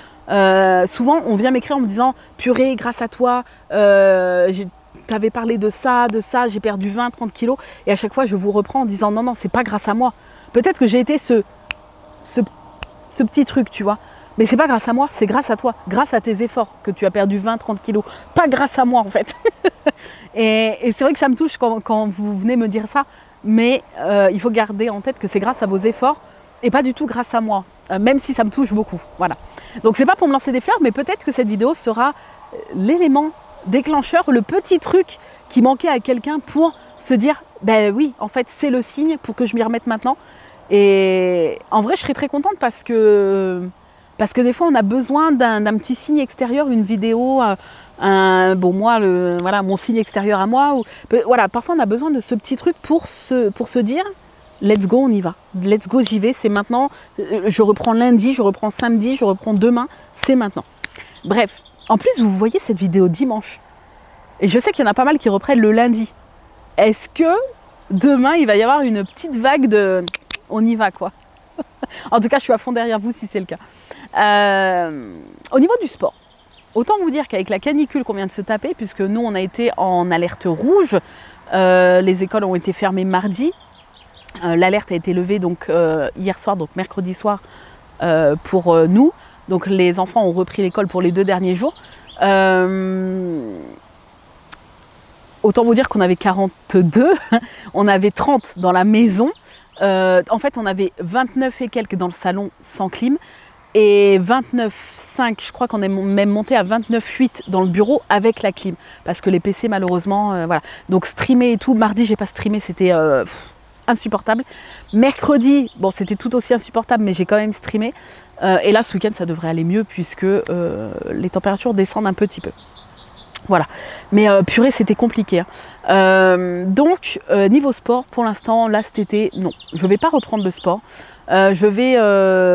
S1: Souvent on vient m'écrire en me disant purée, grâce à toi, t'avais parlé de ça, j'ai perdu 20-30 kilos, et à chaque fois je vous reprends en disant non, c'est pas grâce à moi. Peut-être que j'ai été ce petit truc, tu vois. Mais c'est pas grâce à moi, c'est grâce à toi, grâce à tes efforts que tu as perdu 20-30 kilos. Pas grâce à moi en fait. et c'est vrai que ça me touche quand vous venez me dire ça, mais il faut garder en tête que c'est grâce à vos efforts et pas du tout grâce à moi, même si ça me touche beaucoup. Voilà. Donc c'est pas pour me lancer des fleurs, mais peut-être que cette vidéo sera l'élément déclencheur, le petit truc qui manquait à quelqu'un pour se dire ben oui, en fait c'est le signe pour que je m'y remette maintenant. Et en vrai je serais très contente parce que des fois on a besoin d'un petit signe extérieur, une vidéo, bon moi, voilà, mon signe extérieur à moi, voilà, parfois on a besoin de ce petit truc pour se dire let's go, on y va, let's go, j'y vais, c'est maintenant, je reprends lundi, je reprends samedi, je reprends demain, c'est maintenant. Bref, en plus vous voyez cette vidéo dimanche, et je sais qu'il y en a pas mal qui reprennent le lundi. Est-ce que demain il va y avoir une petite vague de on y va quoi? En tout cas je suis à fond derrière vous si c'est le cas. Au niveau du sport, autant vous dire qu'avec la canicule qu'on vient de se taper, puisque nous on a été en alerte rouge, les écoles ont été fermées mardi, l'alerte a été levée donc hier soir, donc mercredi soir pour nous, donc les enfants ont repris l'école pour les 2 derniers jours. Autant vous dire qu'on avait 42, on avait 30 dans la maison, en fait on avait 29 et quelques dans le salon sans clim, et 29,5, je crois qu'on est même monté à 29,8 dans le bureau avec la clim, parce que les PC malheureusement, voilà. Donc streamer et tout, mardi j'ai pas streamé, c'était insupportable. Mercredi, bon c'était tout aussi insupportable, mais j'ai quand même streamé. Et là ce week-end ça devrait aller mieux, puisque les températures descendent un petit peu. Voilà, mais purée c'était compliqué, hein. Donc niveau sport, pour l'instant là cet été, non, je vais pas reprendre le sport. Je vais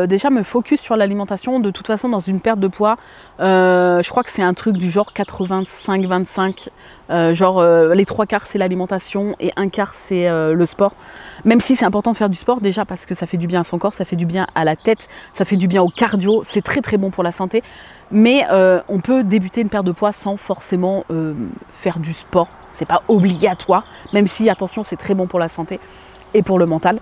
S1: déjà me focus sur l'alimentation. De toute façon dans une perte de poids, je crois que c'est un truc du genre 85-25, les 3/4 c'est l'alimentation et 1/4 c'est le sport. Même si c'est important de faire du sport déjà parce que ça fait du bien à son corps, ça fait du bien à la tête, ça fait du bien au cardio, c'est très très bon pour la santé. Mais on peut débuter une perte de poids sans forcément faire du sport. C'est pas obligatoire, même si attention c'est très bon pour la santé et pour le mental.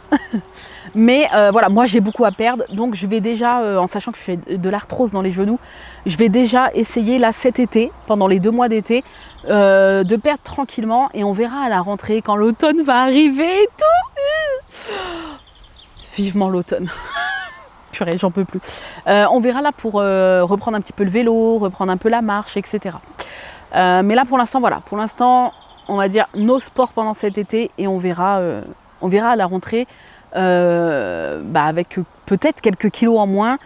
S1: Mais voilà, moi j'ai beaucoup à perdre, donc je vais déjà, en sachant que je fais de l'arthrose dans les genoux, je vais déjà essayer là cet été, pendant les 2 mois d'été, de perdre tranquillement, et on verra à la rentrée quand l'automne va arriver et tout. Vivement l'automne. Purée, j'en peux plus. On verra là pour reprendre un petit peu le vélo, reprendre un peu la marche, etc. Mais là pour l'instant, voilà, pour l'instant on va dire nos sports pendant cet été, et on verra à la rentrée, avec peut-être quelques kilos en moins,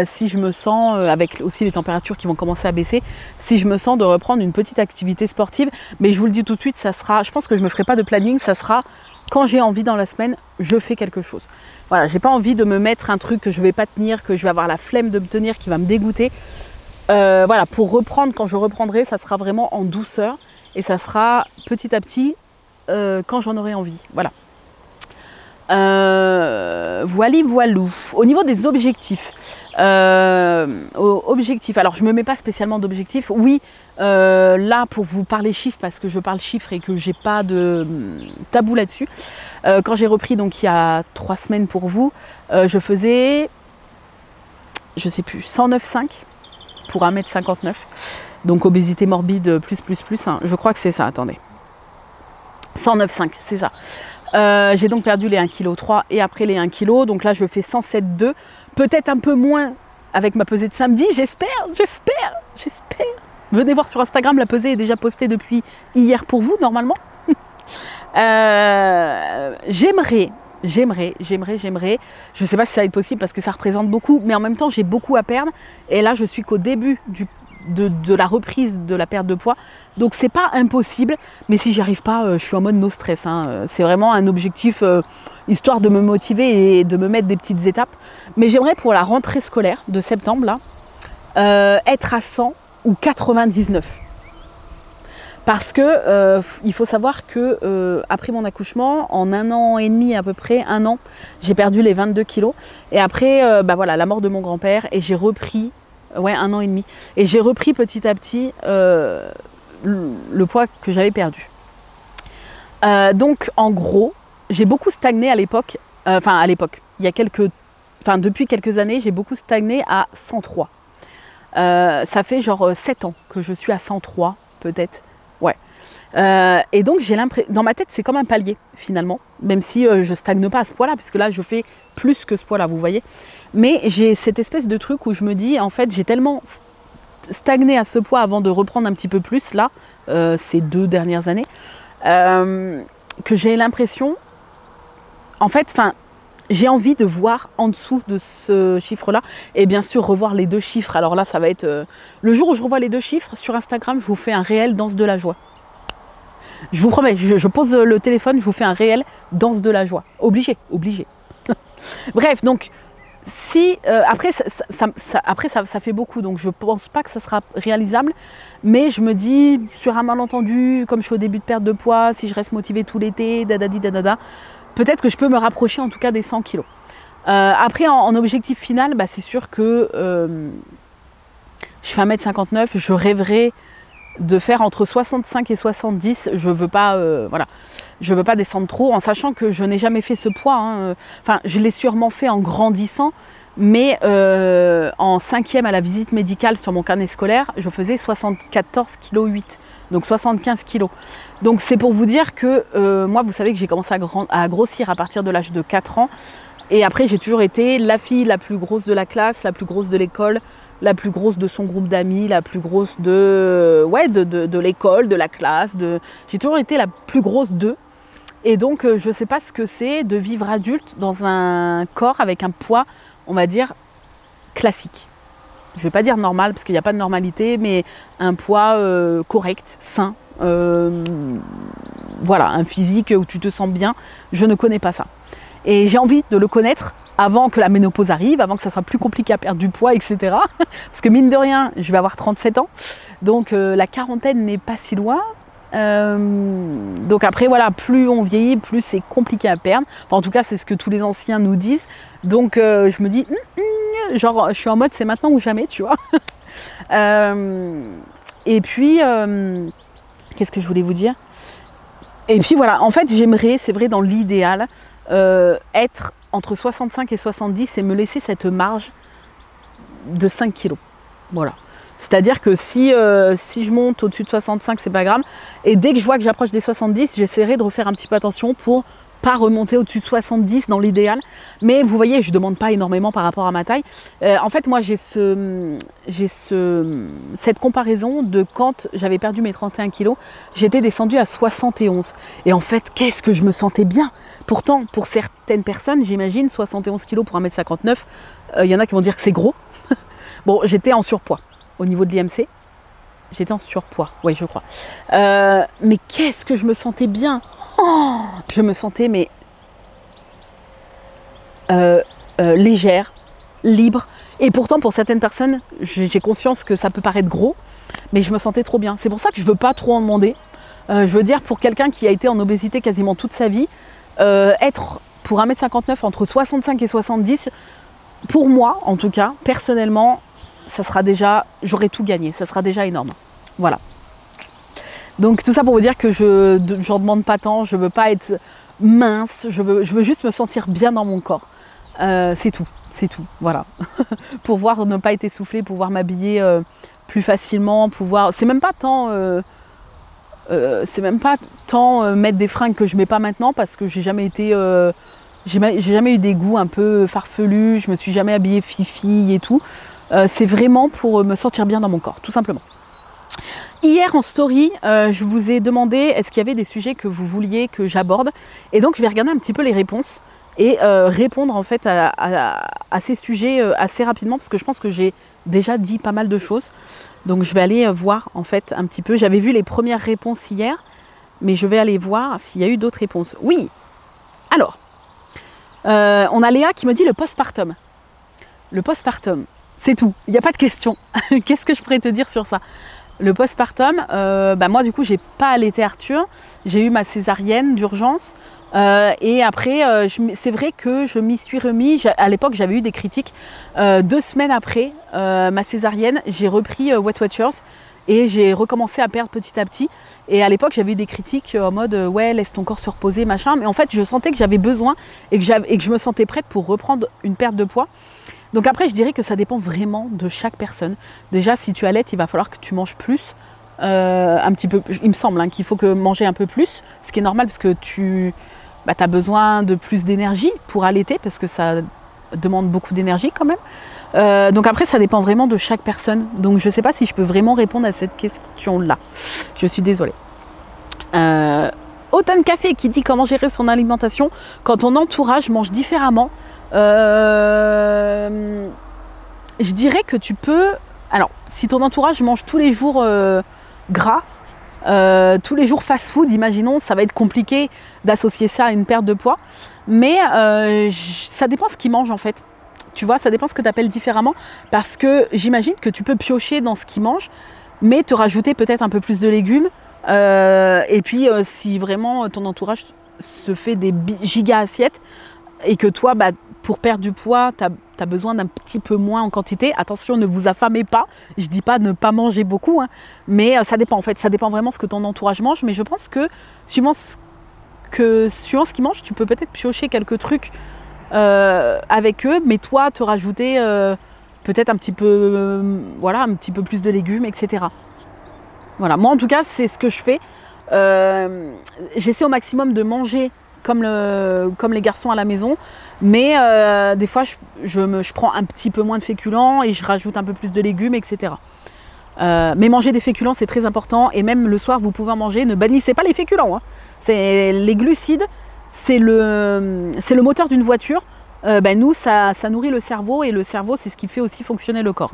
S1: si je me sens, avec aussi les températures qui vont commencer à baisser, si je me sens de reprendre une petite activité sportive. Mais je vous le dis tout de suite, ça sera, je pense que je ne me ferai pas de planning, ça sera quand j'ai envie dans la semaine, je fais quelque chose. Voilà, j'ai pas envie de me mettre un truc que je ne vais pas tenir, que je vais avoir la flemme de me tenir, qui va me dégoûter. Voilà, pour reprendre, quand je reprendrai, ça sera vraiment en douceur, et ça sera petit à petit quand j'en aurai envie. Voilà. Voilou. Au niveau des objectifs, alors je me mets pas spécialement d'objectifs. Oui, là pour vous parler chiffres, parce que je parle chiffres et que j'ai pas de tabou là-dessus. Quand j'ai repris donc il y a 3 semaines pour vous, je faisais, je sais plus, 109,5 pour 1m59. Donc obésité morbide plus, hein. Je crois que c'est ça, attendez. 109,5, c'est ça. J'ai donc perdu les 1,3 kg et après les 1 kg. Donc là, je fais 107,2. Peut-être un peu moins avec ma pesée de samedi. J'espère. Venez voir sur Instagram, la pesée est déjà postée depuis hier pour vous, normalement. J'aimerais J'aimerais. Je ne sais pas si ça va être possible parce que ça représente beaucoup, mais en même temps, j'ai beaucoup à perdre. Et là, je suis qu'au début de la reprise de la perte de poids. Donc, c'est pas impossible. Mais si j'y arrive pas, je suis en mode no stress. Hein. C'est vraiment un objectif, histoire de me motiver et de me mettre des petites étapes. Mais j'aimerais pour la rentrée scolaire de septembre, là, être à 100 ou 99. Parce que il faut savoir que après mon accouchement, en 1 an et demi à peu près, 1 an, j'ai perdu les 22 kilos. Et après, bah voilà, la mort de mon grand-père, et j'ai repris, 1 an et demi, et j'ai repris petit à petit le poids que j'avais perdu. Donc en gros, j'ai beaucoup stagné à l'époque, depuis quelques années, j'ai beaucoup stagné à 103. Ça fait genre 7 ans que je suis à 103 peut-être. Ouais. Et donc j'ai l'impression, dans ma tête c'est comme un palier finalement, même si je stagne pas à ce poids-là, puisque là je fais plus que ce poids-là, vous voyez. Mais j'ai cette espèce de truc où je me dis, en fait j'ai tellement stagné à ce poids avant de reprendre un petit peu plus là, ces 2 dernières années, que j'ai l'impression, en fait, j'ai envie de voir en dessous de ce chiffre-là, et bien sûr revoir les 2 chiffres. Alors là, ça va être le jour où je revois les 2 chiffres sur Instagram, je vous fais un réel danse de la joie. Je vous promets, je pose le téléphone, je vous fais un réel danse de la joie. Obligé. Bref, donc si après ça fait beaucoup, donc je pense pas que ça sera réalisable, mais je me dis sur un malentendu, comme je suis au début de perte de poids, si je reste motivée tout l'été, peut-être que je peux me rapprocher en tout cas des 100 kilos. Après, en objectif final, bah, c'est sûr que je fais 1m59, je rêverais de faire entre 65 et 70. Je veux pas, je veux pas descendre trop, en sachant que je n'ai jamais fait ce poids. Hein. Enfin, je l'ai sûrement fait en grandissant, mais en 5e à la visite médicale sur mon carnet scolaire, je faisais 74,8 kg, donc 75 kg. Donc c'est pour vous dire que moi, vous savez que j'ai commencé à grossir à partir de l'âge de 4 ans. Et après, j'ai toujours été la fille la plus grosse de la classe, la plus grosse de l'école, la plus grosse de son groupe d'amis, la plus grosse de l'école, de la classe. J'ai toujours été la plus grosse d'eux. Et donc, je ne sais pas ce que c'est de vivre adulte dans un corps avec un poids, on va dire, classique. Je ne vais pas dire normal, parce qu'il n'y a pas de normalité, mais un poids correct, sain. Voilà, un physique où tu te sens bien. Je ne connais pas ça. Et j'ai envie de le connaître avant que la ménopause arrive, avant que ça soit plus compliqué à perdre du poids, etc. Parce que mine de rien, je vais avoir 37 ans. Donc la quarantaine n'est pas si loin. Donc après, voilà, plus on vieillit, plus c'est compliqué à perdre. Enfin, en tout cas, c'est ce que tous les anciens nous disent. Donc je me dis, genre, je suis en mode c'est maintenant ou jamais, tu vois. Et puis, qu'est-ce que je voulais vous dire? Et puis voilà, en fait, j'aimerais, c'est vrai, dans l'idéal, être entre 65 et 70 et me laisser cette marge de 5 kilos. Voilà. C'est-à-dire que si je monte au-dessus de 65, c'est pas grave. Et dès que je vois que j'approche des 70, j'essaierai de refaire un petit peu attention pour pas remonter au-dessus de 70 dans l'idéal. Mais vous voyez, je ne demande pas énormément par rapport à ma taille. En fait, moi, j'ai cette comparaison de quand j'avais perdu mes 31 kilos, j'étais descendue à 71. Et en fait, qu'est-ce que je me sentais bien. Pourtant, pour certaines personnes, j'imagine, 71 kilos pour 1m59, y en a qui vont dire que c'est gros. Bon, j'étais en surpoids. Au niveau de l'IMC, j'étais en surpoids, oui, je crois. Mais qu'est-ce que je me sentais bien. Je me sentais légère, libre. Et pourtant, pour certaines personnes, j'ai conscience que ça peut paraître gros, mais je me sentais trop bien. C'est pour ça que je ne veux pas trop en demander. Je veux dire, pour quelqu'un qui a été en obésité quasiment toute sa vie, être pour 1m59 entre 65 et 70, pour moi, en tout cas, personnellement, ça sera déjà, j'aurai tout gagné, ça sera déjà énorme. Voilà. Donc tout ça pour vous dire que je n'en demande pas tant, je veux pas être mince, je veux juste me sentir bien dans mon corps. C'est tout, voilà. Pouvoir ne pas être essoufflée, pouvoir m'habiller plus facilement, pouvoir. C'est même pas tant mettre des fringues que je mets pas maintenant, parce que j'ai jamais été. J'ai jamais eu des goûts un peu farfelus, je me suis jamais habillée fifi et tout. C'est vraiment pour me sentir bien dans mon corps, tout simplement. Hier en story, je vous ai demandé est-ce qu'il y avait des sujets que vous vouliez que j'aborde. Et donc je vais regarder un petit peu les réponses. et répondre en fait à ces sujets assez rapidement parce que je pense que j'ai déjà dit pas mal de choses. Donc je vais aller voir en fait un petit peu. J'avais vu les premières réponses hier, mais je vais aller voir s'il y a eu d'autres réponses. Oui. Alors, on a Léa qui me dit le postpartum. Le postpartum, c'est tout. Il n'y a pas de question. Qu'est-ce que je pourrais te dire sur ça? Le postpartum, moi du coup j'ai pas allaité Arthur. J'ai eu ma césarienne d'urgence. Et après, c'est vrai que je m'y suis remis. À l'époque, j'avais eu des critiques. 2 semaines après ma césarienne, j'ai repris Weight Watchers et j'ai recommencé à perdre petit à petit. Et à l'époque, j'avais eu des critiques en mode ouais, laisse ton corps se reposer, machin. Mais en fait, je sentais que j'avais besoin et que je me sentais prête pour reprendre une perte de poids. Donc après, je dirais que ça dépend vraiment de chaque personne. Déjà, si tu allaites, il va falloir que tu manges plus. Un petit peu, il me semble qu'il faut que manger un peu plus, ce qui est normal parce que tu as besoin de plus d'énergie pour allaiter parce que ça demande beaucoup d'énergie quand même. Donc après, ça dépend vraiment de chaque personne. Donc je ne sais pas si je peux vraiment répondre à cette question-là. Je suis désolée. Automne Café qui dit comment gérer son alimentation quand ton entourage mange différemment. Je dirais que tu peux... Alors, si ton entourage mange tous les jours gras, tous les jours fast-food, imaginons, ça va être compliqué d'associer ça à une perte de poids. Mais ça dépend ce qu'ils mangent en fait. Tu vois, ça dépend ce que tu appelles différemment. Parce que j'imagine que tu peux piocher dans ce qu'ils mangent, mais te rajouter peut-être un peu plus de légumes. Et puis, si vraiment ton entourage se fait des giga assiettes et que toi, pour perdre du poids, tu as besoin d'un petit peu moins en quantité. Attention, ne vous affamez pas. Je ne dis pas ne pas manger beaucoup, mais ça dépend en fait. Ça dépend vraiment ce que ton entourage mange. Mais je pense que suivant ce qu'ils mangent, tu peux peut-être piocher quelques trucs avec eux, mais toi, te rajouter peut-être un petit peu, un petit peu plus de légumes, etc. Voilà, moi en tout cas, c'est ce que je fais. J'essaie au maximum de manger comme les garçons à la maison, mais des fois je prends un petit peu moins de féculents et je rajoute un peu plus de légumes, etc. Mais manger des féculents, c'est très important, et même le soir vous pouvez en manger. Ne bannissez pas les féculents, C'est les glucides, c'est le moteur d'une voiture. Nous, ça nourrit le cerveau, et le cerveau, c'est ce qui fait aussi fonctionner le corps.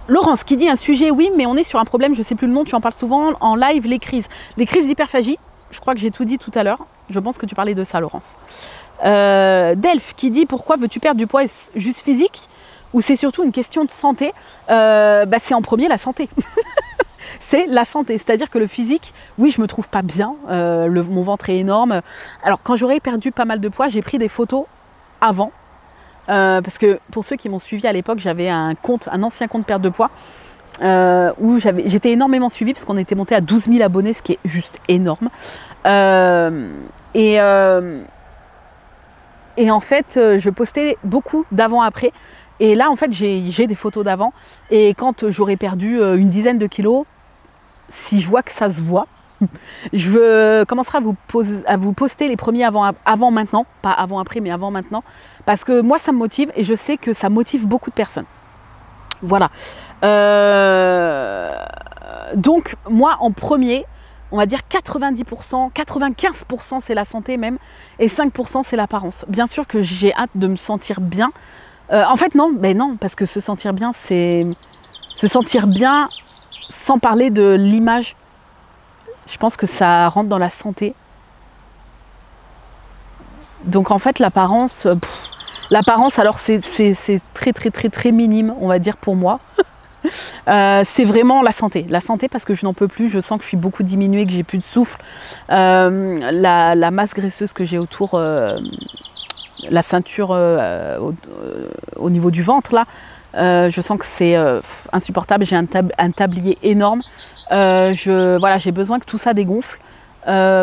S1: Laurence qui dit un sujet, oui, mais on est sur un problème, je ne sais plus le nom, tu en parles souvent en live, les crises d'hyperphagie. Je crois que j'ai tout dit tout à l'heure. Je pense que tu parlais de ça, Laurence. Delph qui dit pourquoi veux-tu perdre du poids, juste physique ou c'est surtout une question de santé? C'est en premier la santé. C'est la santé, c'est-à-dire que le physique, oui, je me trouve pas bien, mon ventre est énorme. Alors quand j'aurais perdu pas mal de poids, j'ai pris des photos avant. Parce que pour ceux qui m'ont suivi à l'époque, j'avais un ancien compte perte de poids où j'étais énormément suivie parce qu'on était monté à 12 000 abonnés, ce qui est juste énorme. Et en fait, je postais beaucoup d'avant-après. Et là, en fait, j'ai des photos d'avant. Et quand j'aurai perdu une dizaine de kilos, si je vois que ça se voit, je commencerai à vous poster les premiers avant maintenant, pas avant après, mais avant maintenant, parce que moi ça me motive et je sais que ça motive beaucoup de personnes. Voilà. Donc moi en premier, on va dire 90%, 95% c'est la santé même, et 5% c'est l'apparence. Bien sûr que j'ai hâte de me sentir bien. En fait non, non, parce que se sentir bien, c'est se sentir bien sans parler de l'image. Je pense que ça rentre dans la santé. Donc en fait l'apparence, alors c'est très minime, on va dire pour moi. C'est vraiment la santé. La santé parce que je n'en peux plus, je sens que je suis beaucoup diminuée, que j'ai plus de souffle. La masse graisseuse que j'ai autour, la ceinture au niveau du ventre là, je sens que c'est insupportable. J'ai un tablier énorme. J'ai besoin que tout ça dégonfle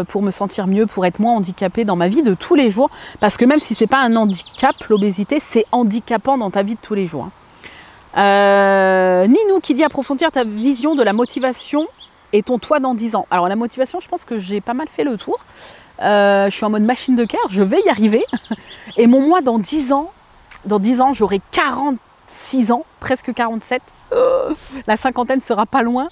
S1: pour me sentir mieux, pour être moins handicapée dans ma vie de tous les jours. Parce que même si c'est pas un handicap, l'obésité, c'est handicapant dans ta vie de tous les jours. Ninou qui dit approfondir ta vision de la motivation et ton toi dans 10 ans. Alors la motivation, je pense que j'ai pas mal fait le tour. Je suis en mode machine de guerre, je vais y arriver. Et mon moi dans 10 ans, j'aurai 46 ans, presque 47. La cinquantaine sera pas loin.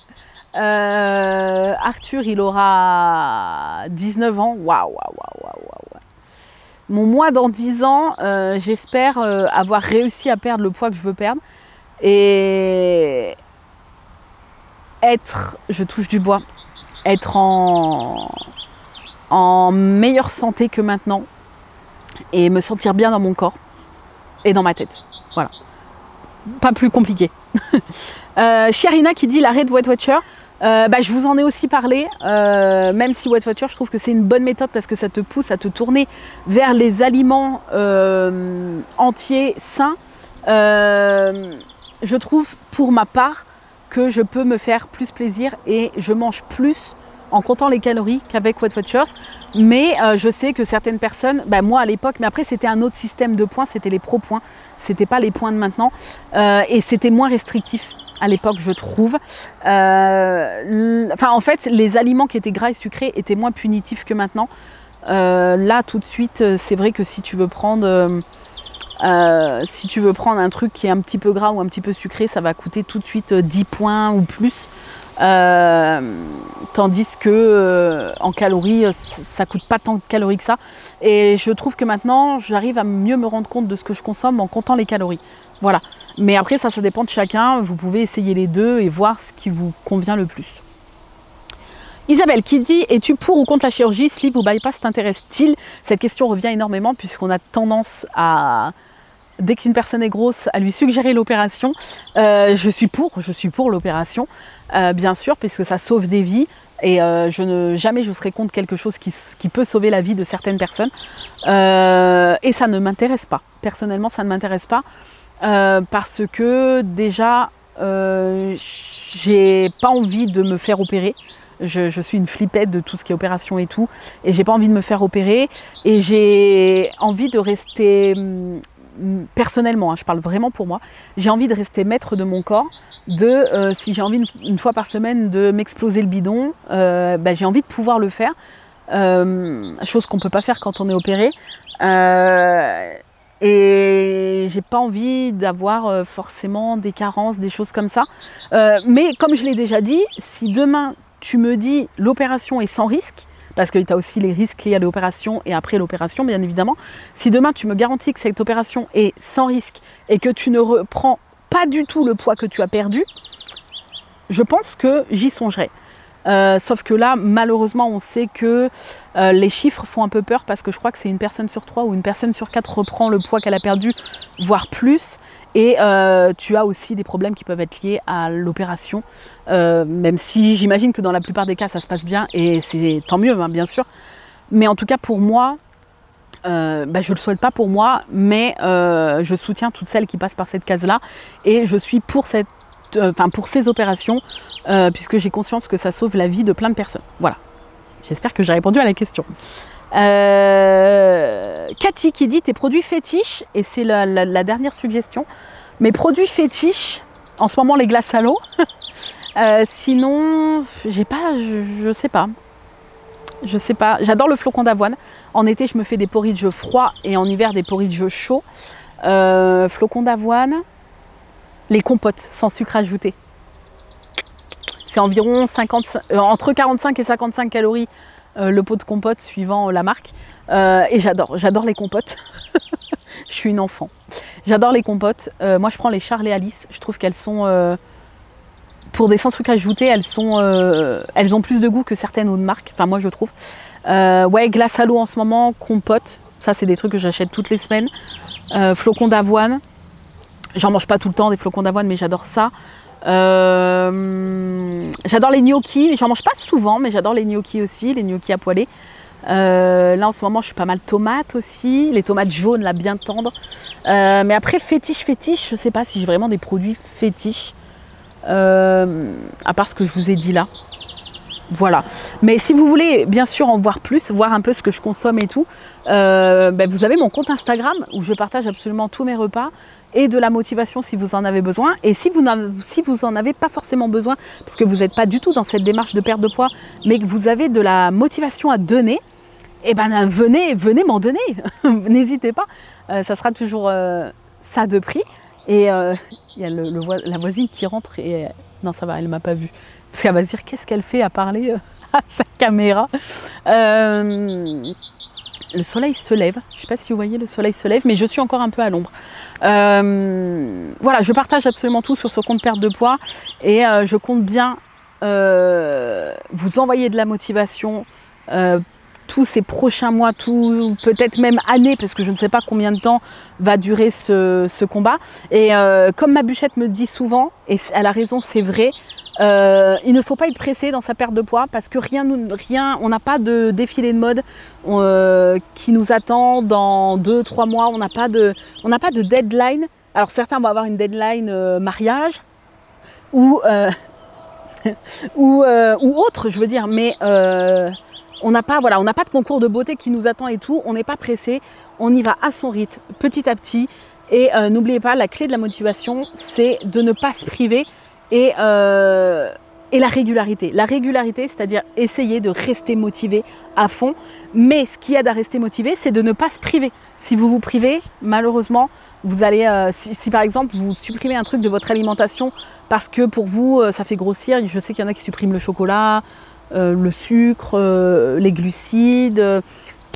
S1: Arthur, il aura 19 ans. Waouh. mon moi dans 10 ans, j'espère avoir réussi à perdre le poids que je veux perdre et être, je touche du bois, être en meilleure santé que maintenant et me sentir bien dans mon corps et dans ma tête. Voilà. Pas plus compliqué. Chiarina qui dit l'arrêt de Weight Watcher. Je vous en ai aussi parlé, même si Weight Watcher, je trouve que c'est une bonne méthode parce que ça te pousse à te tourner vers les aliments entiers, sains. Je trouve pour ma part que je peux me faire plus plaisir et je mange plus en comptant les calories qu'avec Weight Watchers. Mais je sais que certaines personnes, moi à l'époque, mais après c'était un autre système de points, c'était les pro points, c'était pas les points de maintenant et c'était moins restrictif à l'époque, je trouve. En fait, les aliments qui étaient gras et sucrés étaient moins punitifs que maintenant. Là, tout de suite, c'est vrai que si tu veux prendre un truc qui est un petit peu gras ou un petit peu sucré, ça va coûter tout de suite 10 points ou plus. Tandis que en calories, ça coûte pas tant de calories que ça. Et je trouve que maintenant, j'arrive à mieux me rendre compte de ce que je consomme en comptant les calories. Voilà. Mais après, ça dépend de chacun. Vous pouvez essayer les deux et voir ce qui vous convient le plus. Isabelle qui dit « Es-tu pour ou contre la chirurgie? Sleeve ou bypass t'intéresse-t-il » Cette question revient énormément puisqu'on a tendance à, dès qu'une personne est grosse, à lui suggérer l'opération. Je suis pour l'opération, bien sûr, puisque ça sauve des vies. Et jamais je serai contre quelque chose qui peut sauver la vie de certaines personnes. Et ça ne m'intéresse pas. Personnellement, ça ne m'intéresse pas. Parce que déjà, j'ai pas envie de me faire opérer. Je suis une flippette de tout ce qui est opération et tout. Et j'ai pas envie de me faire opérer. Et j'ai envie de rester, personnellement, je parle vraiment pour moi, j'ai envie de rester maître de mon corps. Si j'ai envie une fois par semaine de m'exploser le bidon, j'ai envie de pouvoir le faire. Chose qu'on peut pas faire quand on est opéré. Et j'ai pas envie d'avoir forcément des carences, des choses comme ça. Mais comme je l'ai déjà dit, si demain tu me dis l'opération est sans risque, parce que tu as aussi les risques liés à l'opération et après l'opération bien évidemment, si demain tu me garantis que cette opération est sans risque et que tu ne reprends pas du tout le poids que tu as perdu, je pense que j'y songerai. Sauf que là, malheureusement, on sait que les chiffres font un peu peur parce que je crois que c'est une personne sur 3 ou une personne sur 4 reprend le poids qu'elle a perdu, voire plus. Et tu as aussi des problèmes qui peuvent être liés à l'opération, même si j'imagine que dans la plupart des cas, ça se passe bien et c'est tant mieux, hein, bien sûr. Mais en tout cas, pour moi, je ne le souhaite pas pour moi, mais je soutiens toutes celles qui passent par cette case-là et je suis pour ces opérations, puisque j'ai conscience que ça sauve la vie de plein de personnes. Voilà. J'espère que j'ai répondu à la question. Cathy qui dit tes produits fétiches, et c'est la dernière suggestion. Mes produits fétiches, en ce moment les glaces à l'eau. Sinon, je sais pas. Je sais pas. J'adore le flocon d'avoine. En été, je me fais des porridge froids et en hiver, des porridge chauds. Flocon d'avoine. Les compotes sans sucre ajouté. C'est environ entre 45 et 55 calories le pot de compote suivant la marque. Et j'adore les compotes. Je suis une enfant. J'adore les compotes. Moi je prends les Charles et Alice. Je trouve qu'elles sont, pour des sans sucre ajouté, elles ont plus de goût que certaines autres marques. Enfin moi je trouve. Ouais, glace à l'eau en ce moment, compote. Ça c'est des trucs que j'achète toutes les semaines. Flocons d'avoine. J'en mange pas tout le temps des flocons d'avoine, mais j'adore ça. J'adore les gnocchis. J'en mange pas souvent, mais j'adore les gnocchis aussi, les gnocchis à poêler. Là en ce moment, je suis pas mal tomates aussi. Les tomates jaunes, là, bien tendres. Mais après, fétiche, je sais pas si j'ai vraiment des produits fétiches. À part ce que je vous ai dit là. Voilà. Mais si vous voulez, bien sûr, en voir plus, voir un peu ce que je consomme et tout, vous avez mon compte Instagram où je partage absolument tous mes repas et de la motivation si vous en avez besoin. Et si vous en avez pas forcément besoin, parce que vous n'êtes pas du tout dans cette démarche de perte de poids, mais que vous avez de la motivation à donner, eh ben venez m'en donner. N'hésitez pas. Ça sera toujours ça de prix. Et il y a la voisine qui rentre et non ça va, elle m'a pas vue. Parce qu'elle va se dire qu'est-ce qu'elle fait à parler à sa caméra. le soleil se lève. Je ne sais pas si vous voyez, le soleil se lève, mais je suis encore un peu à l'ombre. Voilà, je partage absolument tout sur ce compte perte de poids et je compte bien vous envoyer de la motivation tous ces prochains mois, peut-être même années, parce que je ne sais pas combien de temps va durer ce combat. Et comme ma bûchette me dit souvent, et elle a raison, c'est vrai, il ne faut pas être pressé dans sa perte de poids parce que on n'a pas de défilé de mode qui nous attend dans 2-3 mois. On n'a pas de deadline. Alors certains vont avoir une deadline mariage ou autre, je veux dire, mais on n'a pas de concours de beauté qui nous attend et tout. On n'est pas pressé. On y va à son rythme, petit à petit. Et n'oubliez pas, la clé de la motivation, c'est de ne pas se priver. Et la régularité. La régularité, c'est-à-dire essayer de rester motivé à fond. Mais ce qui aide à rester motivé, c'est de ne pas se priver. Si vous vous privez, malheureusement, vous allez, si par exemple vous supprimez un truc de votre alimentation parce que pour vous, ça fait grossir. Je sais qu'il y en a qui suppriment le chocolat, le sucre, les glucides.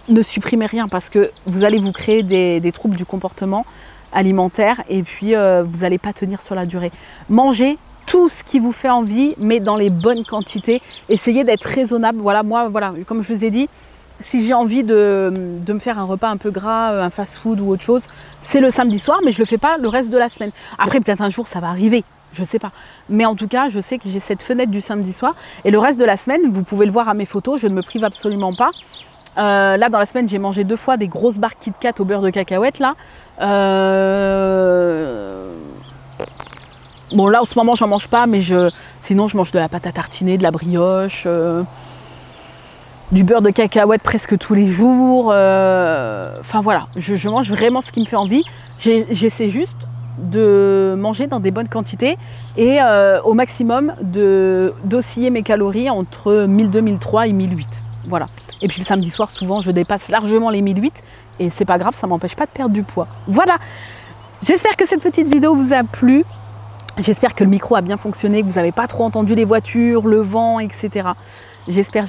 S1: Ne supprimez rien parce que vous allez vous créer des troubles du comportement alimentaire et puis vous n'allez pas tenir sur la durée. Mangez tout ce qui vous fait envie, mais dans les bonnes quantités. Essayez d'être raisonnable. Voilà, moi, comme je vous ai dit, si j'ai envie de me faire un repas un peu gras, un fast-food ou autre chose, c'est le samedi soir, mais je ne le fais pas le reste de la semaine. Après, peut-être un jour, ça va arriver. Je ne sais pas. Mais en tout cas, je sais que j'ai cette fenêtre du samedi soir. Et le reste de la semaine, vous pouvez le voir à mes photos, je ne me prive absolument pas. Là, dans la semaine, j'ai mangé 2 fois des grosses barres Kit Kat au beurre de cacahuète. Là. Bon, là, en ce moment, j'en mange pas, mais sinon, je mange de la pâte à tartiner, de la brioche, du beurre de cacahuète presque tous les jours. Enfin, voilà, je mange vraiment ce qui me fait envie. J'essaie juste de manger dans des bonnes quantités et au maximum d'osciller mes calories entre 1200, 1300 et 1008. Voilà. Et puis le samedi soir, souvent, je dépasse largement les 1008 et c'est pas grave, ça m'empêche pas de perdre du poids. Voilà. J'espère que cette petite vidéo vous a plu. J'espère que le micro a bien fonctionné, que vous n'avez pas trop entendu les voitures, le vent, etc. J'espère.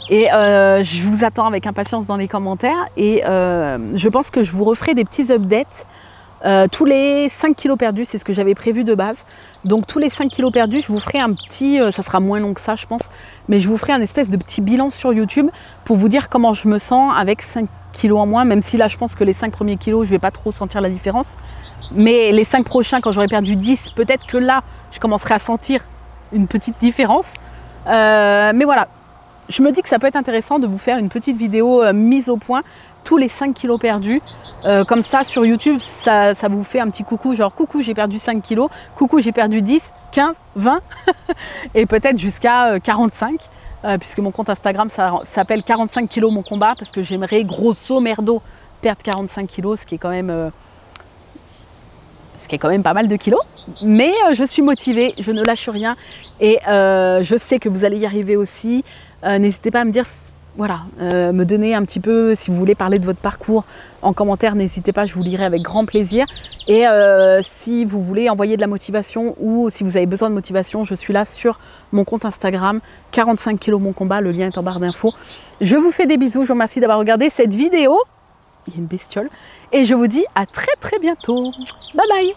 S1: Et je vous attends avec impatience dans les commentaires. Et je pense que je vous referai des petits updates tous les 5 kilos perdus. C'est ce que j'avais prévu de base. Donc tous les 5 kilos perdus, je vous ferai un petit, ça sera moins long que ça je pense, mais je vous ferai un espèce de petit bilan sur YouTube pour vous dire comment je me sens avec 5 kilos en moins, même si là je pense que les 5 premiers kilos, je ne vais pas trop sentir la différence. Mais les 5 prochains, quand j'aurai perdu 10, peut-être que là, je commencerai à sentir une petite différence. Mais voilà, je me dis que ça peut être intéressant de vous faire une petite vidéo mise au point, tous les 5 kilos perdus. Comme ça, sur YouTube, ça vous fait un petit coucou, genre coucou, j'ai perdu 5 kilos, coucou, j'ai perdu 10, 15, 20, et peut-être jusqu'à 45. Puisque mon compte Instagram s'appelle 45 kilos mon combat, parce que j'aimerais grosso merdo perdre 45 kilos, ce qui est quand même pas mal de kilos, mais je suis motivée, je ne lâche rien et je sais que vous allez y arriver aussi. N'hésitez pas à me dire, voilà, me donner un petit peu, si vous voulez parler de votre parcours en commentaire, n'hésitez pas, je vous lirai avec grand plaisir. Et si vous voulez envoyer de la motivation ou si vous avez besoin de motivation, je suis là sur mon compte Instagram, 45 kilos mon combat, le lien est en barre d'infos. Je vous fais des bisous, je vous remercie d'avoir regardé cette vidéo. Il y a une bestiole. Et je vous dis à très bientôt. Bye bye.